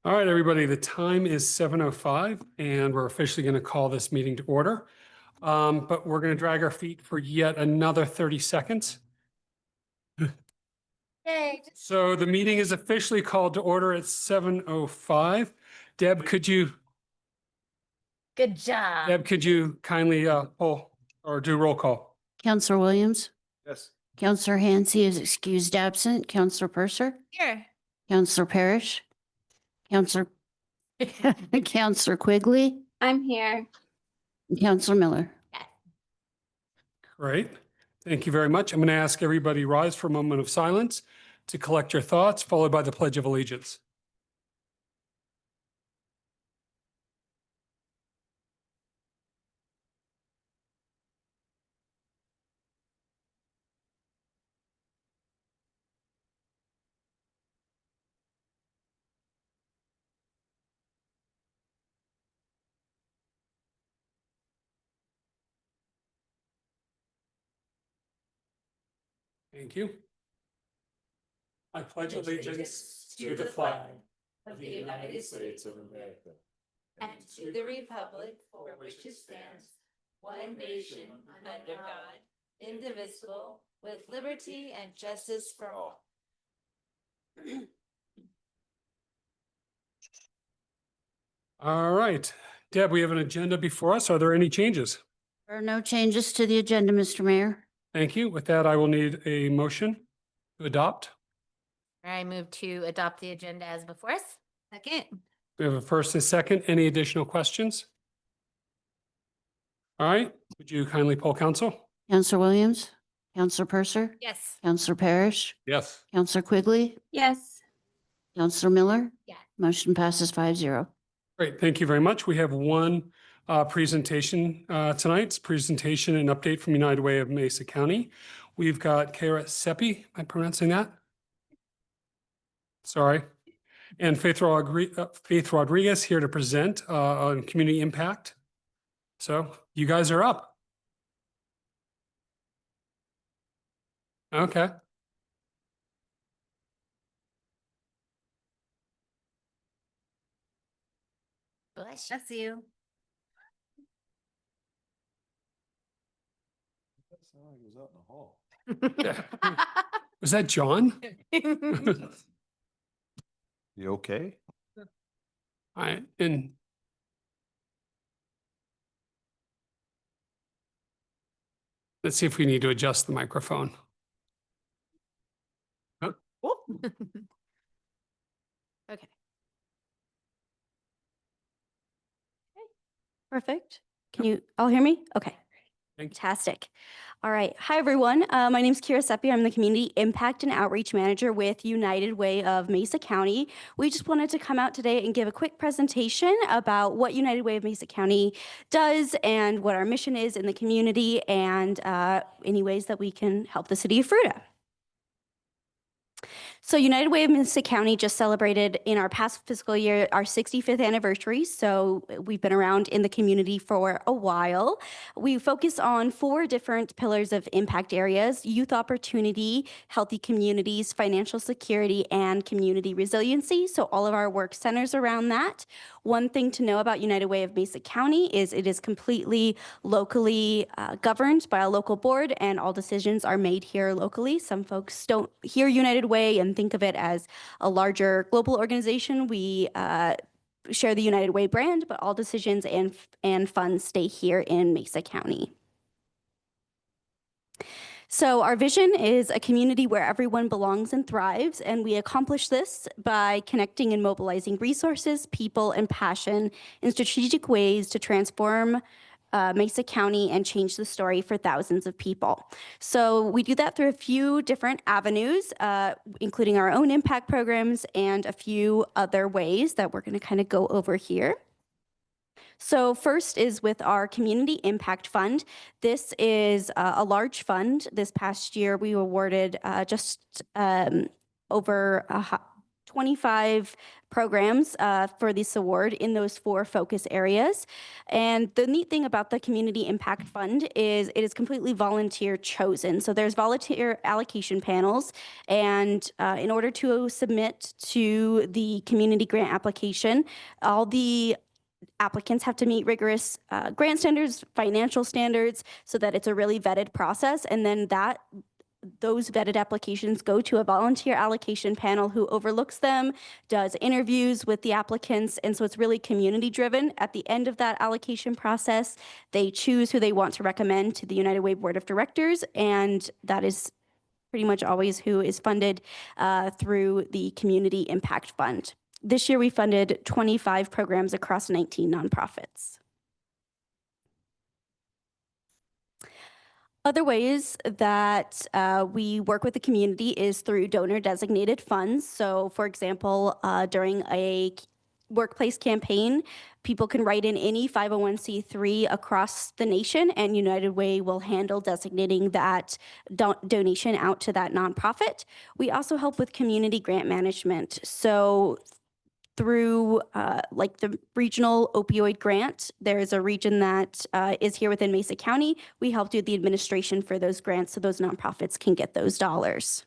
All right, everybody, the time is 7:05 and we're officially going to call this meeting to order. But we're going to drag our feet for yet another 30 seconds. Yay. So the meeting is officially called to order at 7:05. Deb, could you kindly poll or do roll call? Counselor Williams, Yes. Counselor Hansi is excused absent. Counselor Purser, Here. Counselor Parrish, Counselor Counselor Quigley, I'm here. and Counselor Miller. Great. Thank you very much. I'm going to ask everybody rise for a moment of silence to collect your thoughts, followed by the Pledge of Allegiance. Thank you. I pledge allegiance to the flag of the United States of America and to the republic for which it stands, one nation under God, indivisible, with liberty and justice for all. All right. Deb, we have an agenda before us. Are there any changes? There are no changes to the agenda, Mr. Mayor. Thank you. With that, I will need a motion to adopt. I move to adopt the agenda as before us. Second. We have a first and a second. Any additional questions? All right. Would you kindly poll council? Counselor Williams, Counselor Purser, Yes. Counselor Parrish, Yes. Counselor Quigley, Yes. Counselor Miller. Yeah. Motion passes 5-0. Great. Thank you very much. We have one presentation tonight. It's presentation and update from United Way of Mesa County. We've got Kara Seppi. Am I pronouncing that? Sorry. And Faith Rodriguez here to present on community impact. So you guys are up. Okay. Bless you. Was that John? You okay? And let's see if we need to adjust the microphone. Okay. Perfect. Can you all hear me? Okay. Thank you. Fantastic. All right. Hi, everyone. My name is Kira Seppi. I'm the Community Impact and Outreach Manager with United Way of Mesa County. We just wanted to come out today and give a quick presentation about what United Way of Mesa County does and what our mission is in the community and any ways that we can help the city of Fruita. So United Way of Mesa County just celebrated in our past fiscal year our 65th anniversary. So we've been around in the community for a while. We focus on 4 different pillars of impact areas: youth opportunity, healthy communities, financial security, and community resiliency. So all of our work centers around that. One thing to know about United Way of Mesa County is it is completely locally governed by a local board, and all decisions are made here locally. Some folks don't hear United Way and think of it as a larger global organization. We share the United Way brand, but all decisions and funds stay here in Mesa County. So our vision is a community where everyone belongs and thrives, and we accomplish this by connecting and mobilizing resources, people, and passion in strategic ways to transform Mesa County and change the story for thousands of people. So we do that through a few different avenues, including our own impact programs and a few other ways that we're going to kind of go over here. So first is with our Community Impact Fund. This is a large fund. This past year, we awarded just over 25 programs for this award in those 4 focus areas. And the neat thing about the Community Impact Fund is it is completely volunteer chosen. So there's volunteer allocation panels, and in order to submit to the community grant application, all the applicants have to meet rigorous grant standards, financial standards, so that it's a really vetted process. And then those vetted applications go to a volunteer allocation panel who overlooks them, does interviews with the applicants, and so it's really community driven. At the end of that allocation process, they choose who they want to recommend to the United Way Board of Directors, and that is pretty much always who is funded through the Community Impact Fund. This year, we funded 25 programs across 19 nonprofits. Other ways that we work with the community is through donor-designated funds. So, for example, during a workplace campaign, people can write in any 501c3 across the nation, and United Way will handle designating that donation out to that nonprofit. We also help with community grant management. So, through like the regional opioid grant, there is a region that is here within Mesa County. We help do the administration for those grants so those nonprofits can get those dollars.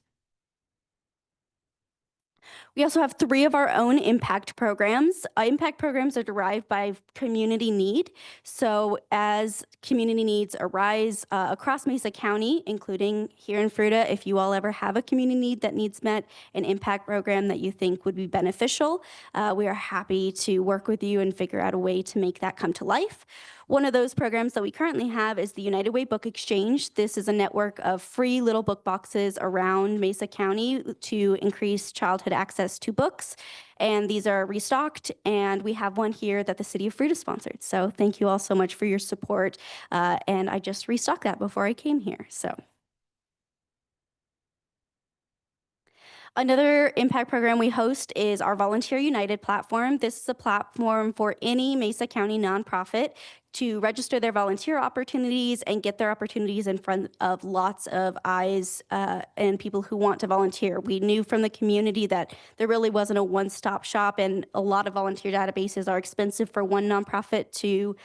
We also have 3 of our own impact programs. Impact programs are derived by community need. So as community needs arise across Mesa County, including here in Fruita, if you all ever have a community need that needs met, an impact program that you think would be beneficial, we are happy to work with you and figure out a way to make that come to life. One of those programs that we currently have is the United Way Book Exchange. This is a network of free little book boxes around Mesa County to increase childhood access to books. And these are restocked, and we have one here that the city of Fruita sponsored. So thank you all so much for your support. And I just restocked that before I came here. So. Another impact program we host is our Volunteer United platform. This is a platform for any Mesa County nonprofit to register their volunteer opportunities and get their opportunities in front of lots of eyes and people who want to volunteer. We knew from the community that there really wasn't a one-stop shop, and a lot of volunteer databases are expensive for one nonprofit to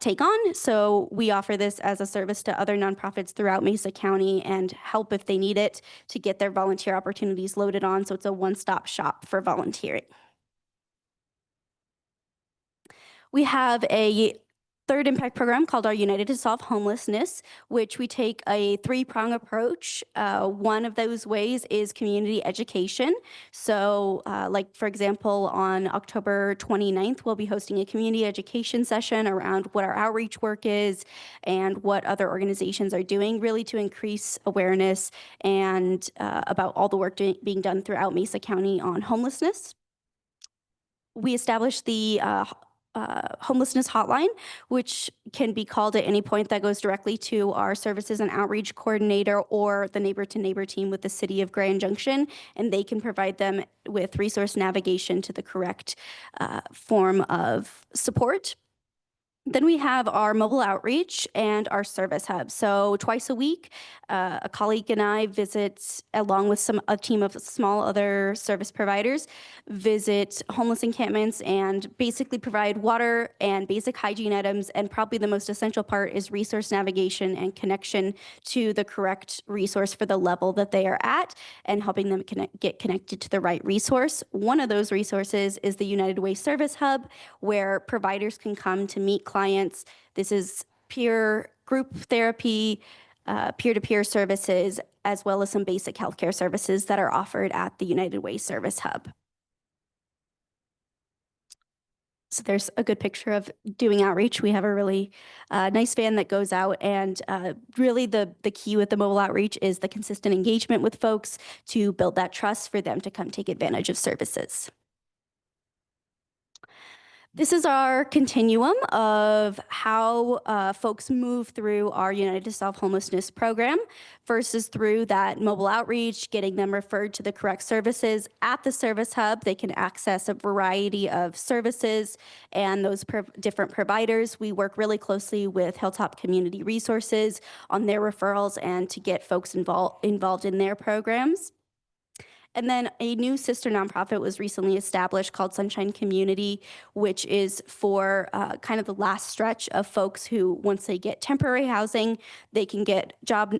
take on. So we offer this as a service to other nonprofits throughout Mesa County and help if they need it to get their volunteer opportunities loaded on. So it's a one-stop shop for volunteering. We have a third impact program called our United to Solve Homelessness, which we take a 3-prong approach. One of those ways is community education. So like, for example, on October 29th, we'll be hosting a community education session around what our outreach work is and what other organizations are doing, really to increase awareness and about all the work being done throughout Mesa County on homelessness. We established the homelessness hotline, which can be called at any point, that goes directly to our services and outreach coordinator or the neighbor to neighbor team with the city of Grand Junction, and they can provide them with resource navigation to the correct form of support. Then we have our mobile outreach and our service hub. So twice a week, a colleague and I visit, along with a team of small other service providers, visit homeless encampments and basically provide water and basic hygiene items. And probably the most essential part is resource navigation and connection to the correct resource for the level that they are at, and helping them get connected to the right resource. One of those resources is the United Way Service Hub, where providers can come to meet clients. This is peer group therapy, peer-to-peer services, as well as some basic healthcare services that are offered at the United Way Service Hub. So there's a good picture of doing outreach. We have a really nice van that goes out, and really the key with the mobile outreach is the consistent engagement with folks to build that trust for them to come take advantage of services. This is our continuum of how folks move through our United to Solve Homelessness program. First is through that mobile outreach, getting them referred to the correct services. At the service hub, they can access a variety of services and those different providers. We work really closely with Hilltop Community Resources on their referrals and to get folks involved in their programs. And then a new sister nonprofit was recently established called Sunshine Community, which is for kind of the last stretch of folks who, once they get temporary housing, they can get job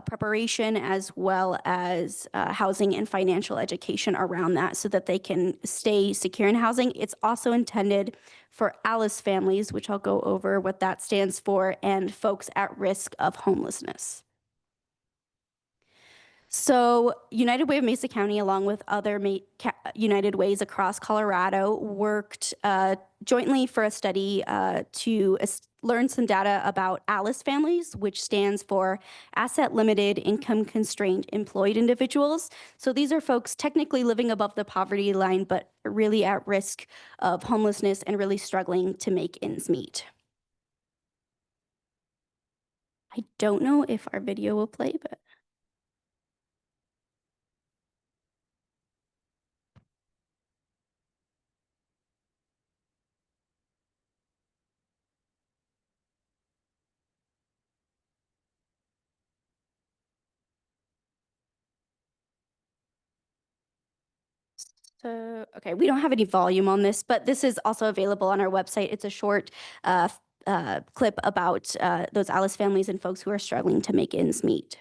preparation as well as housing and financial education around that so that they can stay secure in housing. It's also intended for ALICE families, which I'll go over what that stands for, and folks at risk of homelessness. So United Way of Mesa County, along with other United Ways across Colorado, worked jointly for a study to learn some data about ALICE families, which stands for Asset Limited Income Constrained Employed Individuals. So these are folks technically living above the poverty line, but really at risk of homelessness and really struggling to make ends meet. I don't know if our video will play, but. So, okay, we don't have any volume on this, but this is also available on our website. It's a short clip about those ALICE families and folks who are struggling to make ends meet.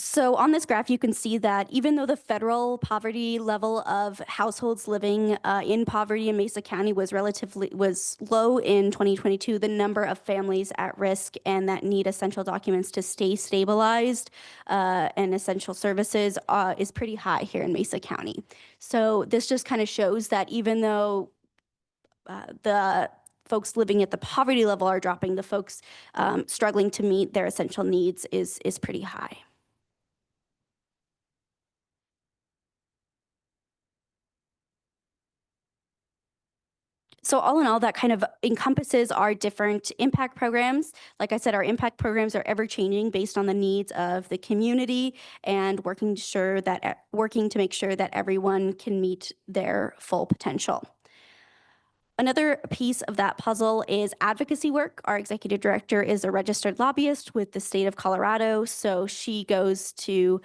So on this graph, you can see that even though the federal poverty level of households living in poverty in Mesa County was low in 2022, the number of families at risk and that need essential documents to stay stabilized and essential services is pretty high here in Mesa County. So this just kind of shows that even though the folks living at the poverty level are dropping, the folks struggling to meet their essential needs is pretty high. So all in all, that kind of encompasses our different impact programs. Like I said, our impact programs are ever changing based on the needs of the community and working to make sure that everyone can meet their full potential. Another piece of that puzzle is advocacy work. Our executive director is a registered lobbyist with the state of Colorado. So she goes to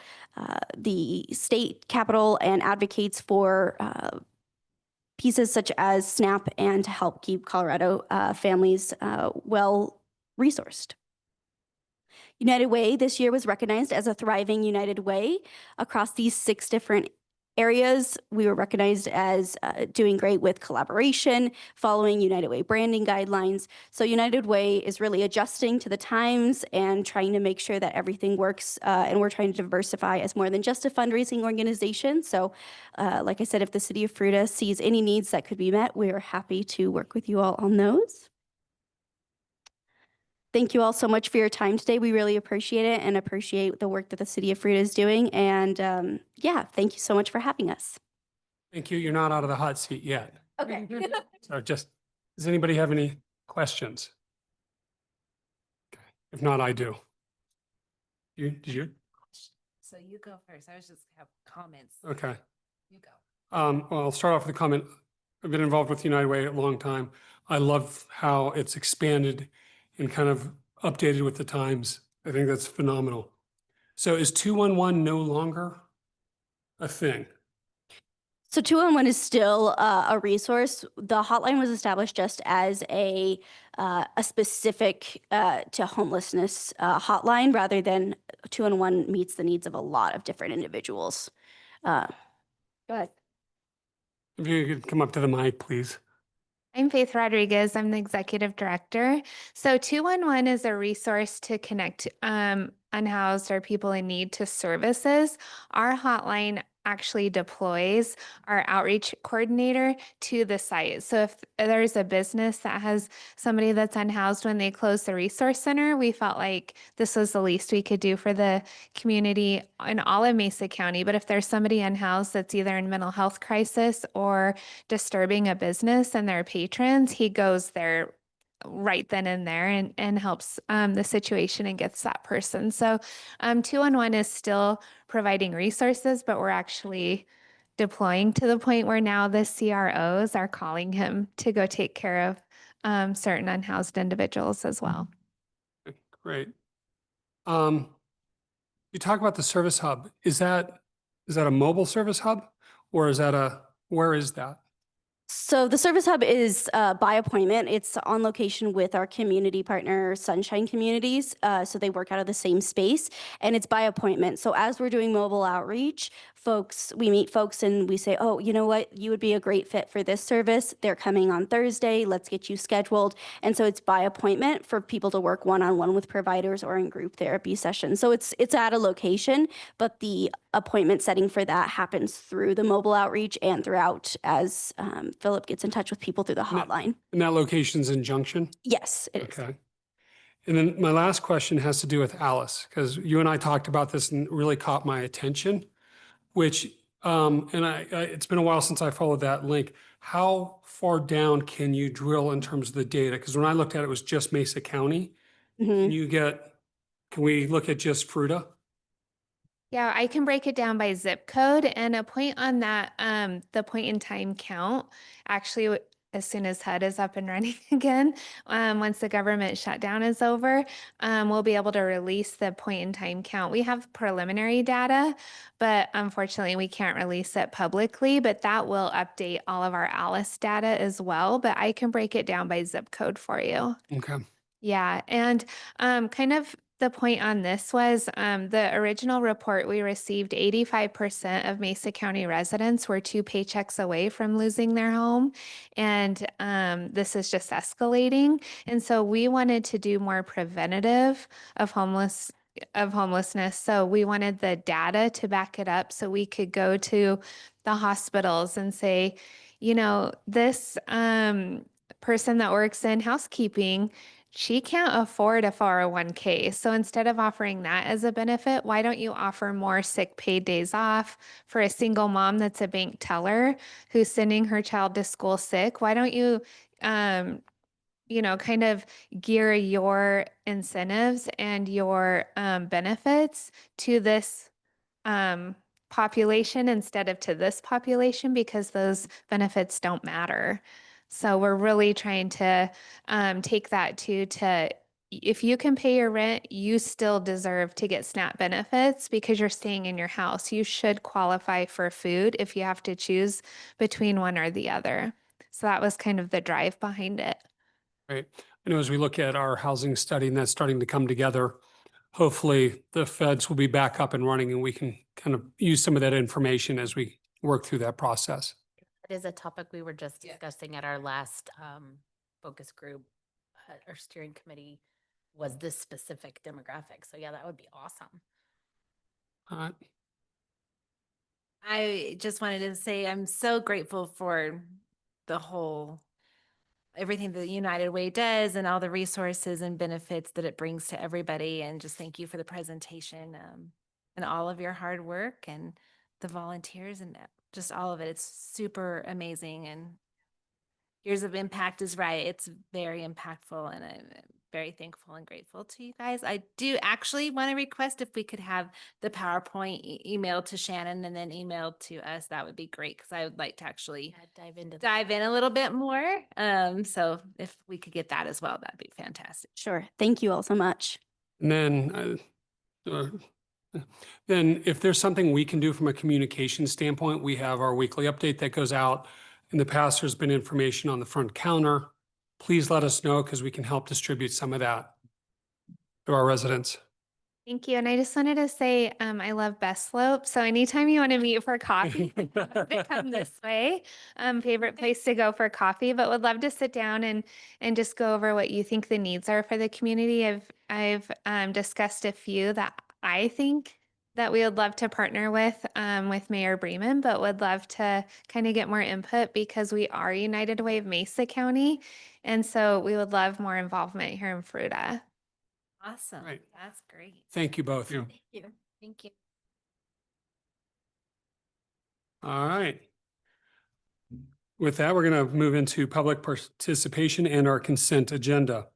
the state capitol and advocates for pieces such as SNAP and to help keep Colorado families well resourced. United Way this year was recognized as a thriving United Way across these 6 different areas. We were recognized as doing great with collaboration, following United Way branding guidelines. So United Way is really adjusting to the times and trying to make sure that everything works. And we're trying to diversify as more than just a fundraising organization. So like I said, if the city of Fruita sees any needs that could be met, we are happy to work with you all on those. Thank you all so much for your time today. We really appreciate it and appreciate the work that the city of Fruita is doing. And yeah, thank you so much for having us. Thank you. You're not out of the hot seat yet. Okay. So does anybody have any questions? Okay. If not, I do. Did you? So you go first. I was just have comments. Okay. You go. Well, I'll start off with a comment. I've been involved with United Way a long time. I love how it's expanded and kind of updated with the times. I think that's phenomenal. So is 211 no longer a thing? So 211 is still a resource. The hotline was established just as a specific to homelessness hotline rather than 211 meets the needs of a lot of different individuals. Go ahead. If you could come up to the mic, please. I'm Faith Rodriguez. I'm the executive director. So 211 is a resource to connect unhoused or people in need to services. Our hotline actually deploys our outreach coordinator to the site. So if there's a business that has somebody that's unhoused when they close the resource center, we felt like this was the least we could do for the community in all of Mesa County. But if there's somebody unhoused that's either in mental health crisis or disturbing a business and their patrons, he goes there right then and there and helps the situation and gets that person. So 211 is still providing resources, but we're actually deploying to the point where now the CROs are calling him to go take care of certain unhoused individuals as well. Great. You talk about the service hub. Is that a mobile service hub, or is that where is that? So the service hub is by appointment. It's on location with our community partner, Sunshine Communities. So they work out of the same space, and it's by appointment. So as we're doing mobile outreach, we meet folks and we say, oh, you know what? You would be a great fit for this service. They're coming on Thursday. Let's get you scheduled. And so it's by appointment for people to work one-on-one with providers or in group therapy sessions. So it's at a location, but the appointment setting for that happens through the mobile outreach and throughout as Philip gets in touch with people through the hotline. And that location's in Junction? Yes, it is. Okay. And then my last question has to do with Alice, because you and I talked about this and it really caught my attention, which, and it's been a while since I followed that link. How far down can you drill in terms of the data? Because when I looked at it, it was just Mesa County. Mhm. Can we look at just Fruita? Yeah, I can break it down by zip code, and a point on that, the point in time count, actually, as soon as HUD is up and running again, once the government shutdown is over, we'll be able to release the point in time count. We have preliminary data, but unfortunately we can't release it publicly, but that will update all of our Alice data as well, but I can break it down by zip code for you. Okay. Yeah, and kind of the point on this was the original report we received 85% of Mesa County residents were 2 paychecks away from losing their home. And this is just escalating. And so we wanted to do more preventative of homelessness. So we wanted the data to back it up so we could go to the hospitals and say, you know, this person that works in housekeeping, she can't afford a 401k. So instead of offering that as a benefit, why don't you offer more sick paid days off for a single mom that's a bank teller who's sending her child to school sick? Why don't you, kind of gear your incentives and your benefits to this population instead of to this population, because those benefits don't matter. So we're really trying to take that to if you can pay your rent, you still deserve to get SNAP benefits because you're staying in your house. You should qualify for food if you have to choose between one or the other. So that was kind of the drive behind it. Right. I know as we look at our housing study and that's starting to come together, hopefully the feds will be back up and running and we can kind of use some of that information as we work through that process. It is a topic we were just discussing at our last focus group, our steering committee, was this specific demographic. So yeah, that would be awesome. All right. I just wanted to say I'm so grateful for the whole everything that United Way does and all the resources and benefits that it brings to everybody. And just thank you for the presentation and all of your hard work and the volunteers and just all of it. It's super amazing. And Years of Impact is right. It's very impactful, and I'm very thankful and grateful to you guys. I do actually want to request if we could have the PowerPoint emailed to Shannon and then emailed to us. That would be great because I would like to actually dive in a little bit more. So if we could get that as well, that'd be fantastic. Sure. Thank you all so much. And then if there's something we can do from a communication standpoint, we have our weekly update that goes out. In the past, there's been information on the front counter. Please let us know because we can help distribute some of that to our residents. Thank you. And I just wanted to say, I love Best Slope. So anytime you want to meet for coffee, come this way. Favorite place to go for coffee, but would love to sit down and just go over what you think the needs are for the community. I've discussed a few that I think that we would love to partner with Mayor Bremen, but would love to kind of get more input because we are United Way of Mesa County. And so we would love more involvement here in Fruita. Awesome. Right. That's great. Thank you both. Thank you. Thank you. All right. With that, we're going to move into public participation and our consent agenda.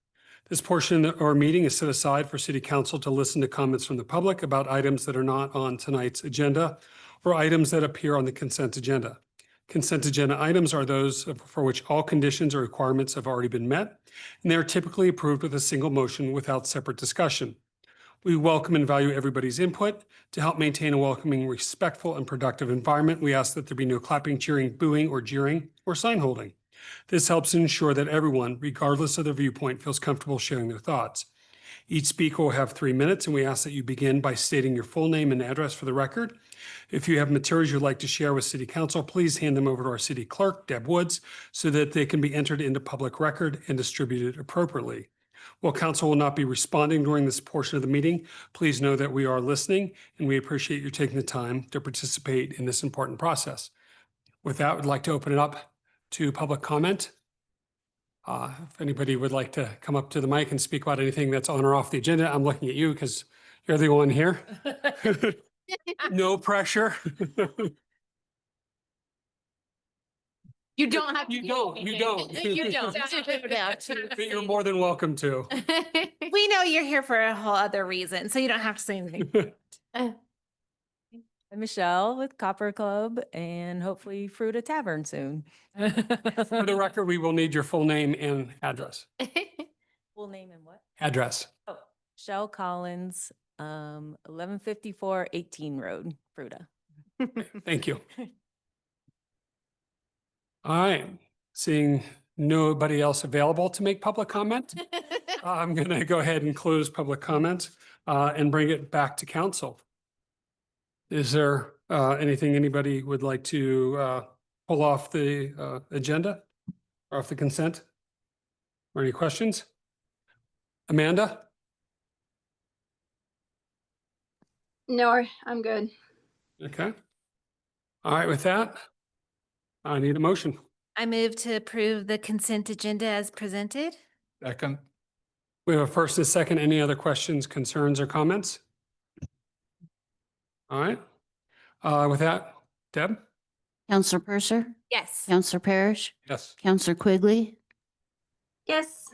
This portion of our meeting is set aside for City Council to listen to comments from the public about items that are not on tonight's agenda or items that appear on the consent agenda. Consent agenda items are those for which all conditions or requirements have already been met, and they are typically approved with a single motion without separate discussion. We welcome and value everybody's input. To help maintain a welcoming, respectful, and productive environment, we ask that there be no clapping, cheering, booing, or jeering, or sign holding. This helps ensure that everyone, regardless of their viewpoint, feels comfortable sharing their thoughts. Each speaker will have 3 minutes, and we ask that you begin by stating your full name and address for the record. If you have materials you'd like to share with City Council, please hand them over to our City Clerk, Deb Woods, so that they can be entered into public record and distributed appropriately. While Council will not be responding during this portion of the meeting, please know that we are listening, and we appreciate you taking the time to participate in this important process. With that, I'd like to open it up to public comment. If anybody would like to come up to the mic and speak about anything that's on or off the agenda, I'm looking at you because you're the one here. No pressure. You don't have to. You do don't. anything. You don't. But you're more than welcome to. We know you're here for a whole other reason, so you don't have to say anything. I'm Michelle with Copper Club and hopefully Fruita Tavern soon. For the record, we will need your full name and address. Full name and what? Address. Oh, Michelle Collins, 1154 18 Road, Fruita. Thank you. All right. Seeing nobody else available to make public comment, I'm going to go ahead and close public comment and bring it back to council. Is there anything anybody would like to pull off the agenda or off the consent? Or any questions? Amanda? No, I'm good. Okay. All right, with that, I need a motion. I move to approve the consent agenda as presented. Second. We have a first and a second. Any other questions, concerns, or comments? All right. With that, Deb? Counselor Purser, Yes. Counselor Parrish, Yes. Counselor Quigley, Yes.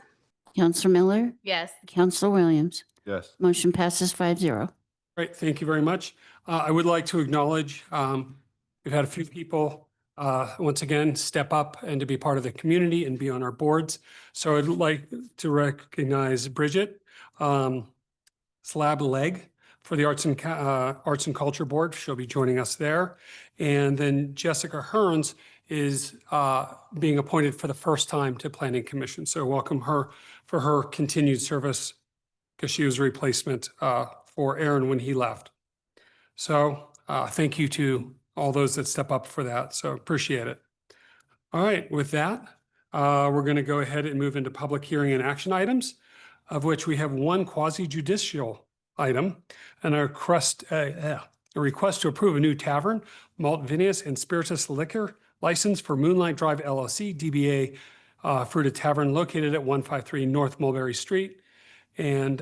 Counselor Miller, Yes. Counselor Williams. Yes. Motion passes 5-0. Great, thank you very much. I would like to acknowledge, we've had a few people, once again, step up and to be part of the community and be on our boards. So I'd like to recognize Bridget Slab Leg for the Arts and Culture Board. She'll be joining us there. And then Jessica Hearns is being appointed for the first time to Planning Commission. So welcome her for her continued service because she was a replacement for Aaron when he left. So thank you to all those that step up for that. So appreciate it. All right, with that, we're going to go ahead and move into public hearing and action items, of which we have one quasi-judicial item and a request to approve a new tavern, malt vinous and spirituous liquor license for Moonlight Drive LLC, DBA Fruita Tavern located at 153 North Mulberry Street. And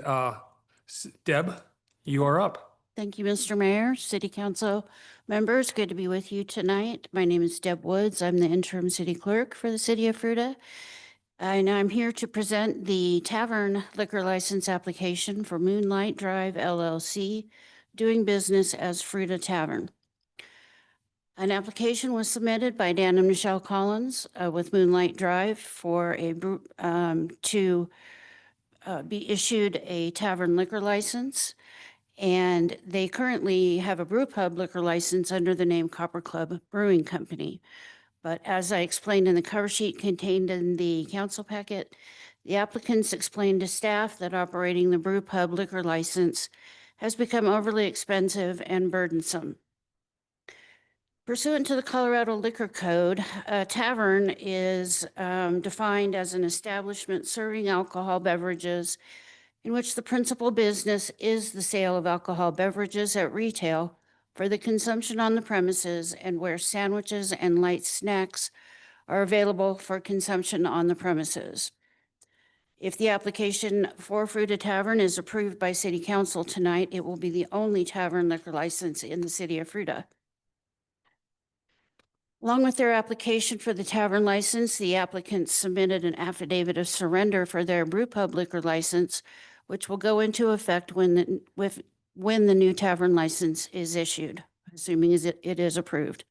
Deb, you are up. Thank you, Mr. Mayor, City Council members. Good to be with you tonight. My name is Deb Woods. I'm the interim city clerk for the city of Fruita. And I'm here to present the tavern liquor license application for Moonlight Drive LLC, doing business as Fruita Tavern. An application was submitted by Dan and Michelle Collins with Moonlight Drive for to be issued a tavern liquor license. And they currently have a brew pub liquor license under the name Copper Club Brewing Company. But as I explained in the cover sheet contained in the council packet, the applicants explained to staff that operating the brew pub liquor license has become overly expensive and burdensome. Pursuant to the Colorado Liquor Code, a tavern is defined as an establishment serving alcohol beverages in which the principal business is the sale of alcohol beverages at retail for the consumption on the premises and where sandwiches and light snacks are available for consumption on the premises. If the application for Fruita Tavern is approved by City Council tonight, it will be the only tavern liquor license in the city of Fruita. Along with their application for the tavern license, the applicants submitted an affidavit of surrender for their brew pub liquor license, which will go into effect when the new tavern license is issued, assuming it is approved.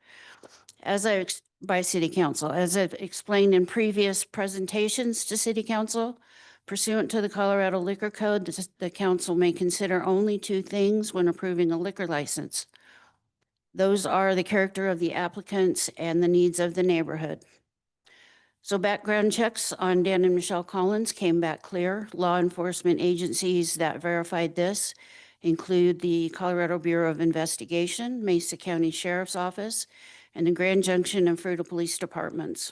As I by City Council. As I've explained in previous presentations to City Council, pursuant to the Colorado Liquor Code, the council may consider only two things when approving a liquor license. Those are the character of the applicants and the needs of the neighborhood. So background checks on Dan and Michelle Collins came back clear. Law enforcement agencies that verified this include the Colorado Bureau of Investigation, Mesa County Sheriff's Office, and the Grand Junction and Fruita Police Departments.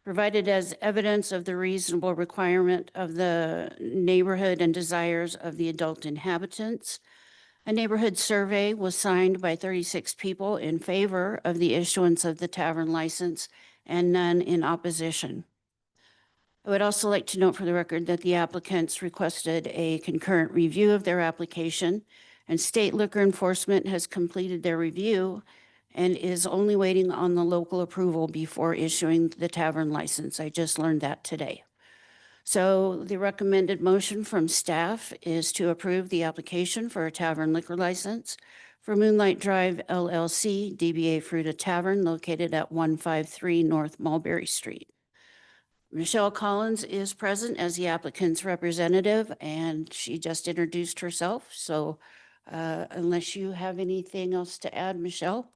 Provided as evidence of the reasonable requirement of the neighborhood and desires of the adult inhabitants, a neighborhood survey was signed by 36 people in favor of the issuance of the tavern license and none in opposition. I would also like to note for the record that the applicants requested a concurrent review of their application, and state liquor enforcement has completed their review and is only waiting on the local approval before issuing the tavern license. I just learned that today. So the recommended motion from staff is to approve the application for a tavern liquor license for Moonlight Drive LLC, DBA Fruita Tavern, located at 153 North Mulberry Street. Michelle Collins is present as the applicant's representative, and she just introduced herself. So unless you have anything else to add, Michelle,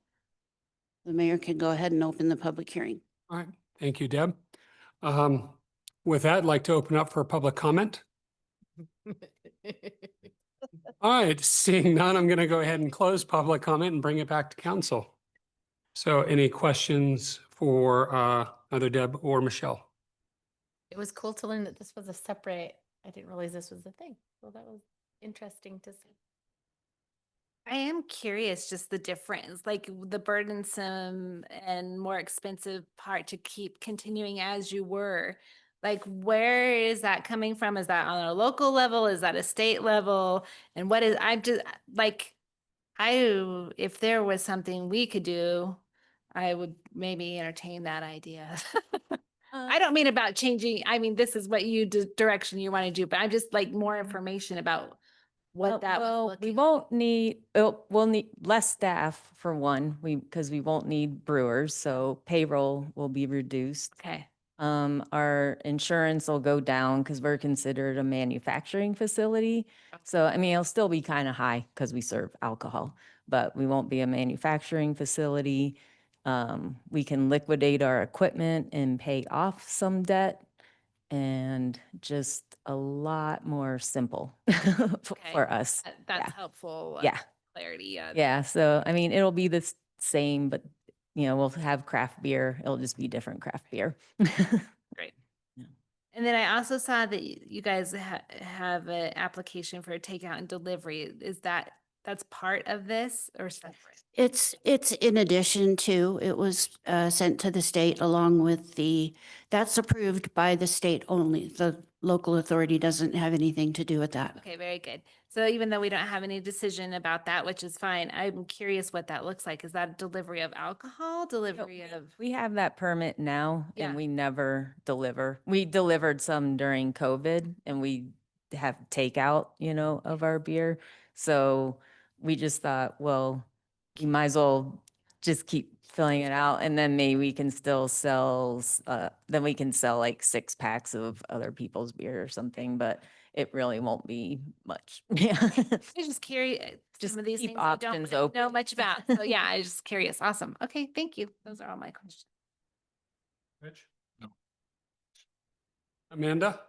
the mayor can go ahead and open the public hearing. All right, thank you, Deb. With that, I'd like to open up for public comment. All right, seeing none, I'm going to go ahead and close public comment and bring it back to council. So any questions for either Deb or Michelle? It was cool to learn that this was a separate, I didn't realize this was a thing. So that was interesting to see. I am curious, just the difference, like the burdensome and more expensive part to keep continuing as you were. Like, where is that coming from? Is that on a local level? Is that a state level? And what is, I'm just like, if there was something we could do, I would maybe entertain that idea. I don't mean about changing, I mean, this is what you, direction you want to do, but I'm just like more information about what that was Well, we looking. won't need, we'll need less staff for one, because we won't need brewers, so payroll will be reduced. Okay. Our insurance will go down because we're considered a manufacturing facility. So, I mean, it'll still be kind of high because we serve alcohol, but we won't be a manufacturing facility. We can liquidate our equipment and pay off some debt, and just a lot more simple Okay. for us. That's Yeah. helpful. Yeah. Clarity. Yeah. So, I mean, it'll be the same, but we'll have craft beer. It'll just be different craft beer. Great. Yeah. And then I also saw that you guys have an application for a takeout and delivery. Is that's part of this or separate? It's in addition to, it was sent to the state along with that's approved by the state only. The local authority doesn't have anything to do with that. Okay, very good. So even though we don't have any decision about that, which is fine, I'm curious what that looks like. Is that delivery of alcohol, delivery of? We have that permit now, Yeah. and we never deliver. We delivered some during COVID, and we have takeout, of our beer. So we just thought, well, you might as well just keep filling it out, and then maybe we can still sell, then we can sell like 6 packs of other people's beer or something, but it really won't be much. Yeah. I'm just curious. Just Some of these keep things I don't options really know open. much about. So yeah, I'm just curious. Awesome. Okay, thank you. Those are all my questions. Rich? No. Amanda?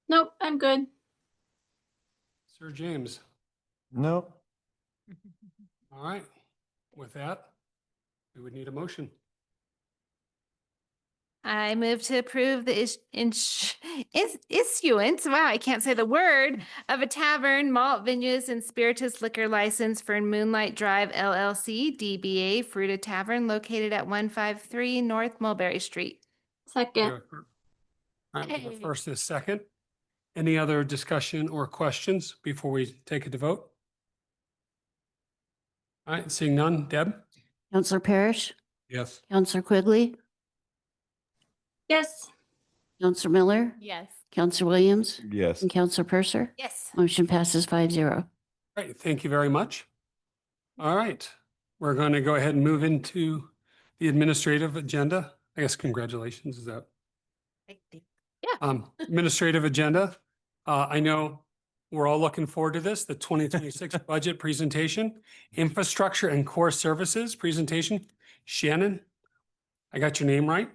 Nope, I'm good. Sir James? No. All right. With that, we would need a motion. I move to approve the issuance, wow, I can't say the word, of a tavern, malt, vineyards, and spirituous liquor license for Moonlight Drive LLC, DBA Fruita Tavern, located at 153 North Mulberry Street. Second. All right, we have a first and a second. Any other discussion or questions before we take it to vote? All right, seeing none. Deb? Counselor Parrish, Yes. Counselor Quigley, Yes. Counselor Miller, Yes. Counselor Williams, Yes. and Counselor Purser. Yes. Motion passes 5-0. Great, thank you very much. All right, we're going to go ahead and move into the administrative agenda. I guess congratulations, is that? Administrative agenda. I know we're all looking forward to this, the 2026 budget presentation, infrastructure and core services presentation. Shannon, I got your name right.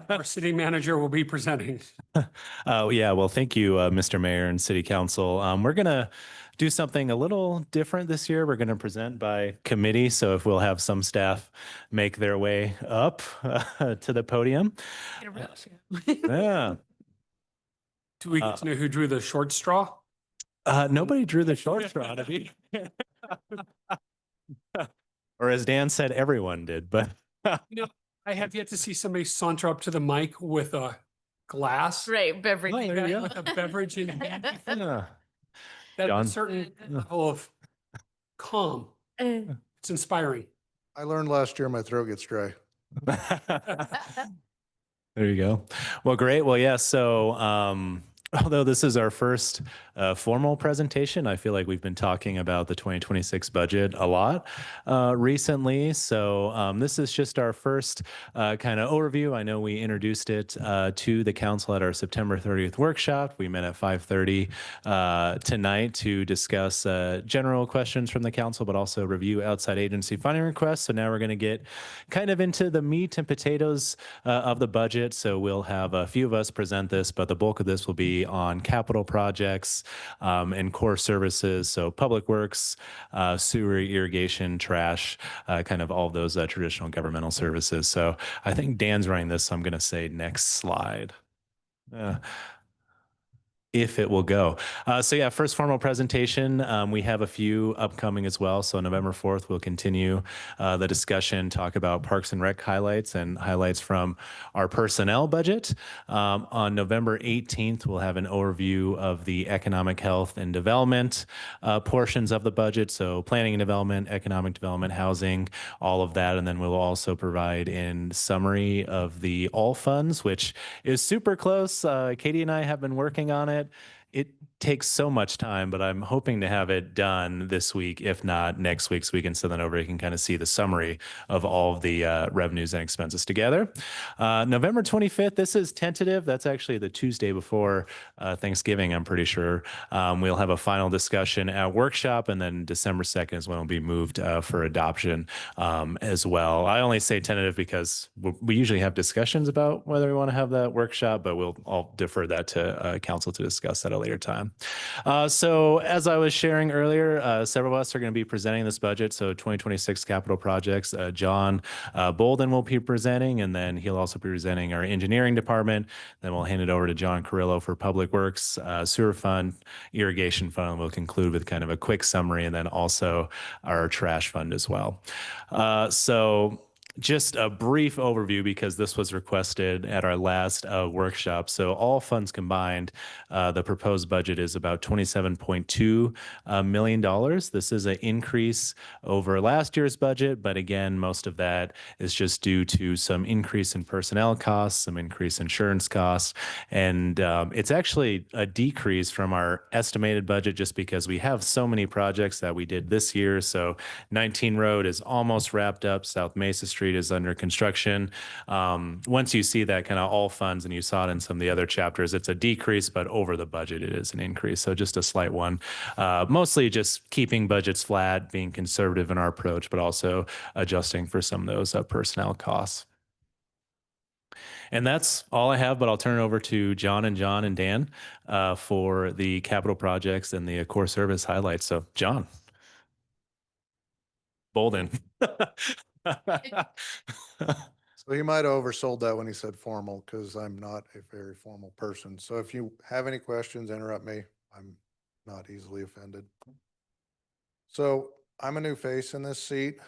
Our city manager will be presenting. Yeah, well, thank you, Mr. Mayor and City Council. We're going to do something a little different this year. We're going to present by committee. So if we'll have some staff make their way up to the podium. Yeah. Do we get to know who drew the short straw? Nobody drew the short straw to be. Or as Dan said, everyone did, but You know, I have yet to see somebody saunter up to the mic with a glass. Right, beverage. Oh, there you go. With a beverage in hand. yeah. That's John? a certain level of calm. It's inspiring. I learned last year my throat gets dry. There you go. Well, great. Well, yeah. So, although this is our first formal presentation, I feel like we've been talking about the 2026 budget a lot recently. So this is just our first kind of overview. I know we introduced it to the council at our September 30th workshop. We met at 5:30 tonight to discuss general questions from the council, but also review outside agency funding requests. So now we're going to get kind of into the meat and potatoes of the budget. So we'll have a few of us present this, but the bulk of this will be on capital projects and core services. So public works, sewer, irrigation, trash, kind of all of those traditional governmental services. So I think Dan's running this, so I'm going to say next slide. If it will go. So yeah, first formal presentation. We have a few upcoming as well. So November 4th, we'll continue the discussion, talk about Parks and Rec highlights and highlights from our personnel budget. On November 18th, we'll have an overview of the economic health and development portions of the budget. So planning and development, economic development, housing, all of that. And then we'll also provide in summary of the all funds, which is super close. Katie and I have been working on it. It takes so much time, but I'm hoping to have it done this week, if not next week, so we can send that over. You can kind of see the summary of all of the revenues and expenses together. November 25th, this is tentative. That's actually the Tuesday before Thanksgiving, I'm pretty sure. We'll have a final discussion at workshop, and then December 2nd is when it'll be moved for adoption as well. I only say tentative because we usually have discussions about whether we want to have that workshop, but I'll defer that to council to discuss at a later time. So as I was sharing earlier, several of us are going to be presenting this budget. So 2026 capital projects, John Bolden will be presenting, and then he'll also be presenting our engineering department. Then we'll hand it over to John Carrillo for public works, sewer fund, irrigation fund. And we'll conclude with kind of a quick summary, and then also our trash fund as well. So just a brief overview, because this was requested at our last workshop. So all funds combined, the proposed budget is about $27.2 million. This is an increase over last year's budget, but again, most of that is just due to some increase in personnel costs, some increase in insurance costs, and it's actually a decrease from our estimated budget just because we have so many projects that we did this year. So 19 Road is almost wrapped up. South Mesa Street is under construction. Once you see that kind of all funds, and you saw it in some of the other chapters, it's a decrease, but over the budget, it is an increase. So just a slight one. Mostly just keeping budgets flat, being conservative in our approach, but also adjusting for some of those personnel costs. And that's all I have, but I'll turn it over to John and Dan for the capital projects and the core service highlights. So John. Bolden. So he might have oversold that when he said formal, because I'm not a very formal person. So if you have any questions, interrupt me. I'm not easily offended. So I'm a new face in this seat.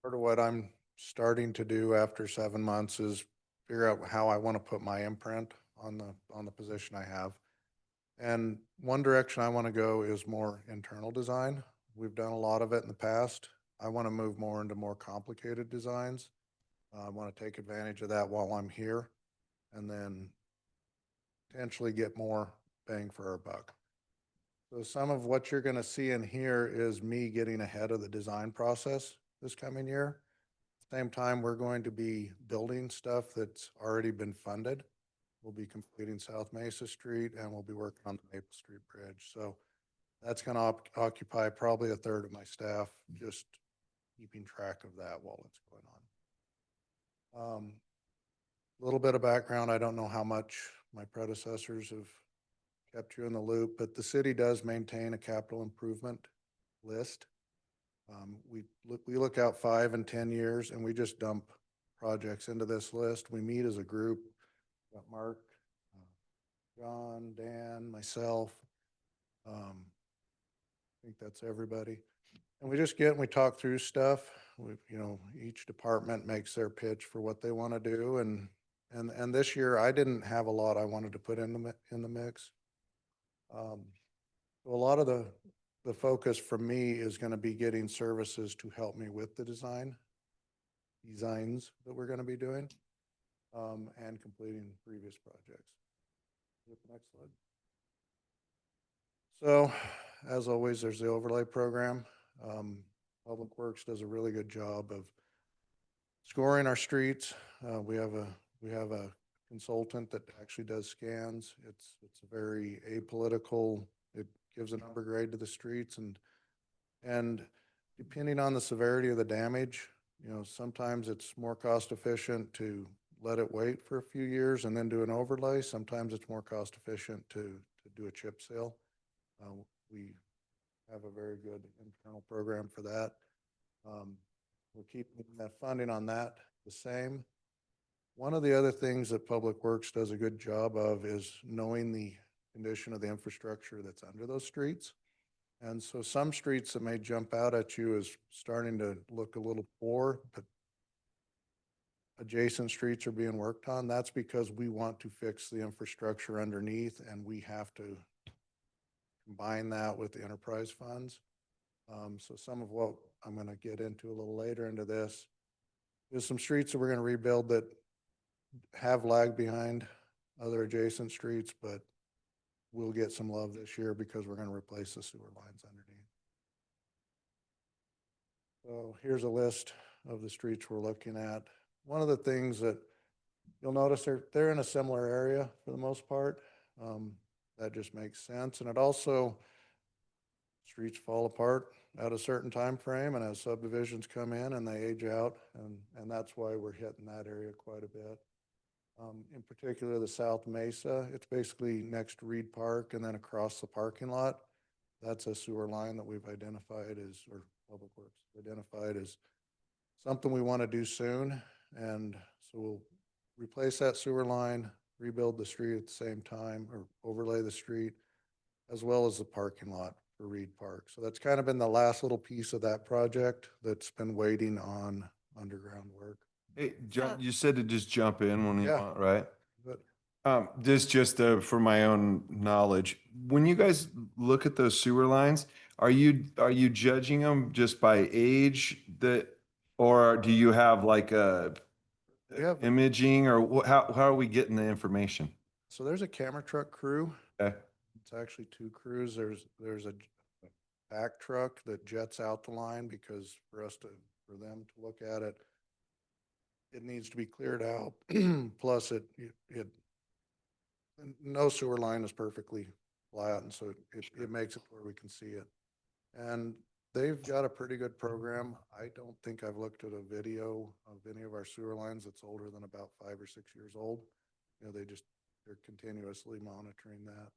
Part of what I'm starting to do after 7 months is figure out how I want to put my imprint on the position I have. And one direction I want to go is more internal design. We've done a lot of it in the past. I want to move more into more complicated designs. I want to take advantage of that while I'm here, and then potentially get more bang for our buck. So some of what you're going to see in here is me getting ahead of the design process this coming year. Same time, we're going to be building stuff that's already been funded. We'll be completing South Mesa Street and we'll be working on the Maple Street Bridge. So that's going to occupy probably a third of my staff, just keeping track of that while it's going on. A little bit of background. I don't know how much my predecessors have kept you in the loop, but the city does maintain a capital improvement list. We look out 5 and 10 years and we just dump projects into this list. We meet as a group. Got Mark, John, Dan, myself. I think that's everybody. And we just get and we talk through stuff. Each department makes their pitch for what they want to do. And this year I didn't have a lot I wanted to put in the mix. So a lot of the focus for me is going to be getting services to help me with the designs that we're going to be doing, and completing previous projects. Next slide. So, as always, there's the overlay program. Public Works does a really good job of scoring our streets. We have a consultant that actually does scans. It's a very apolitical. It gives a number grade to the streets, and depending on the severity of the damage, sometimes it's more cost efficient to let it wait for a few years and then do an overlay. Sometimes it's more cost efficient to do a chip seal. We have a very good internal program for that. We're keeping that funding on that the same. One of the other things that Public Works does a good job of is knowing the condition of the infrastructure that's under those streets. And so some streets that may jump out at you as starting to look a little poor, but adjacent streets are being worked on. That's because we want to fix the infrastructure underneath, and we have to combine that with the enterprise funds. So some of what I'm going to get into a little later into this is some streets that we're going to rebuild that have lagged behind other adjacent streets, but we'll get some love this year because we're going to replace the sewer lines underneath. So here's a list of the streets we're looking at. One of the things that you'll notice, they're in a similar area for the most part. That just makes sense. And it also, streets fall apart at a certain time frame, and as subdivisions come in and they age out, and that's why we're hitting that area quite a bit. In particular, the South Mesa, it's basically next to Reed Park and then across the parking lot. That's a sewer line that we've identified as, or Public Works identified as something we want to do soon. And so we'll replace that sewer line, rebuild the street at the same time, or overlay the street, as well as the parking lot for Reed Park. So that's kind of been the last little piece of that project that's been waiting on underground work. Hey, John, you said to just jump in when you Yeah. want, right? But This just for my own knowledge. When you guys look at those sewer lines, are you judging them just by age or do you have like a we have, imaging, or how are we getting the information? so there's a camera truck crew. Okay. It's actually 2 crews. There's a back truck that jets out the line because for them to look at it, it needs to be cleared out. Plus no sewer line is perfectly flat, and so it makes it where we can see it. And they've got a pretty good program. I don't think I've looked at a video of any of our sewer lines that's older than about 5 or 6 years old. They're continuously monitoring that.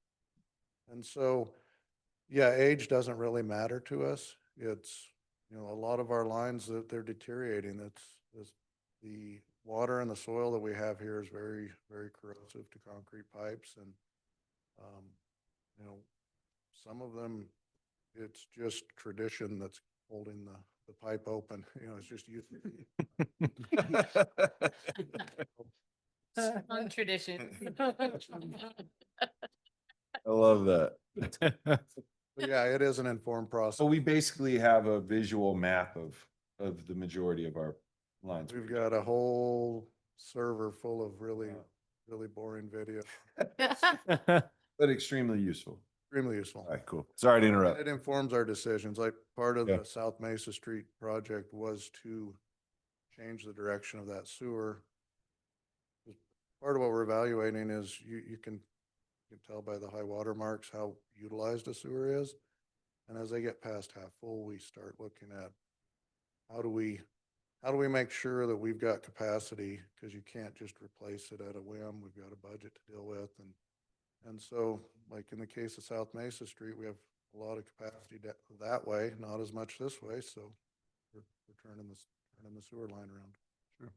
And so, yeah, age doesn't really matter to us. It's, a lot of our lines that they're deteriorating. It's the water and the soil that we have here is very, very corrosive to concrete pipes. And, some of them, it's just tradition that's holding the pipe open. It's just used. On tradition. I love that. But yeah, it is an informed process. So we basically have a visual map of the majority of our lines. We've got a whole server full of really, really boring video. But extremely useful. Extremely useful. All right, cool. Sorry to interrupt. It informs our decisions. Like part of Yeah. the South Mesa Street project was to change the direction of that sewer. Part of what we're evaluating is you can tell by the high water marks how utilized a sewer is. And as they get past half full, we start looking at how do we make sure that we've got capacity, because you can't just replace it at a whim. We've got a budget to deal with. And so, like in the case of South Mesa Street, we have a lot of capacity that way, not as much this way. So we're turning the sewer line around. Sure.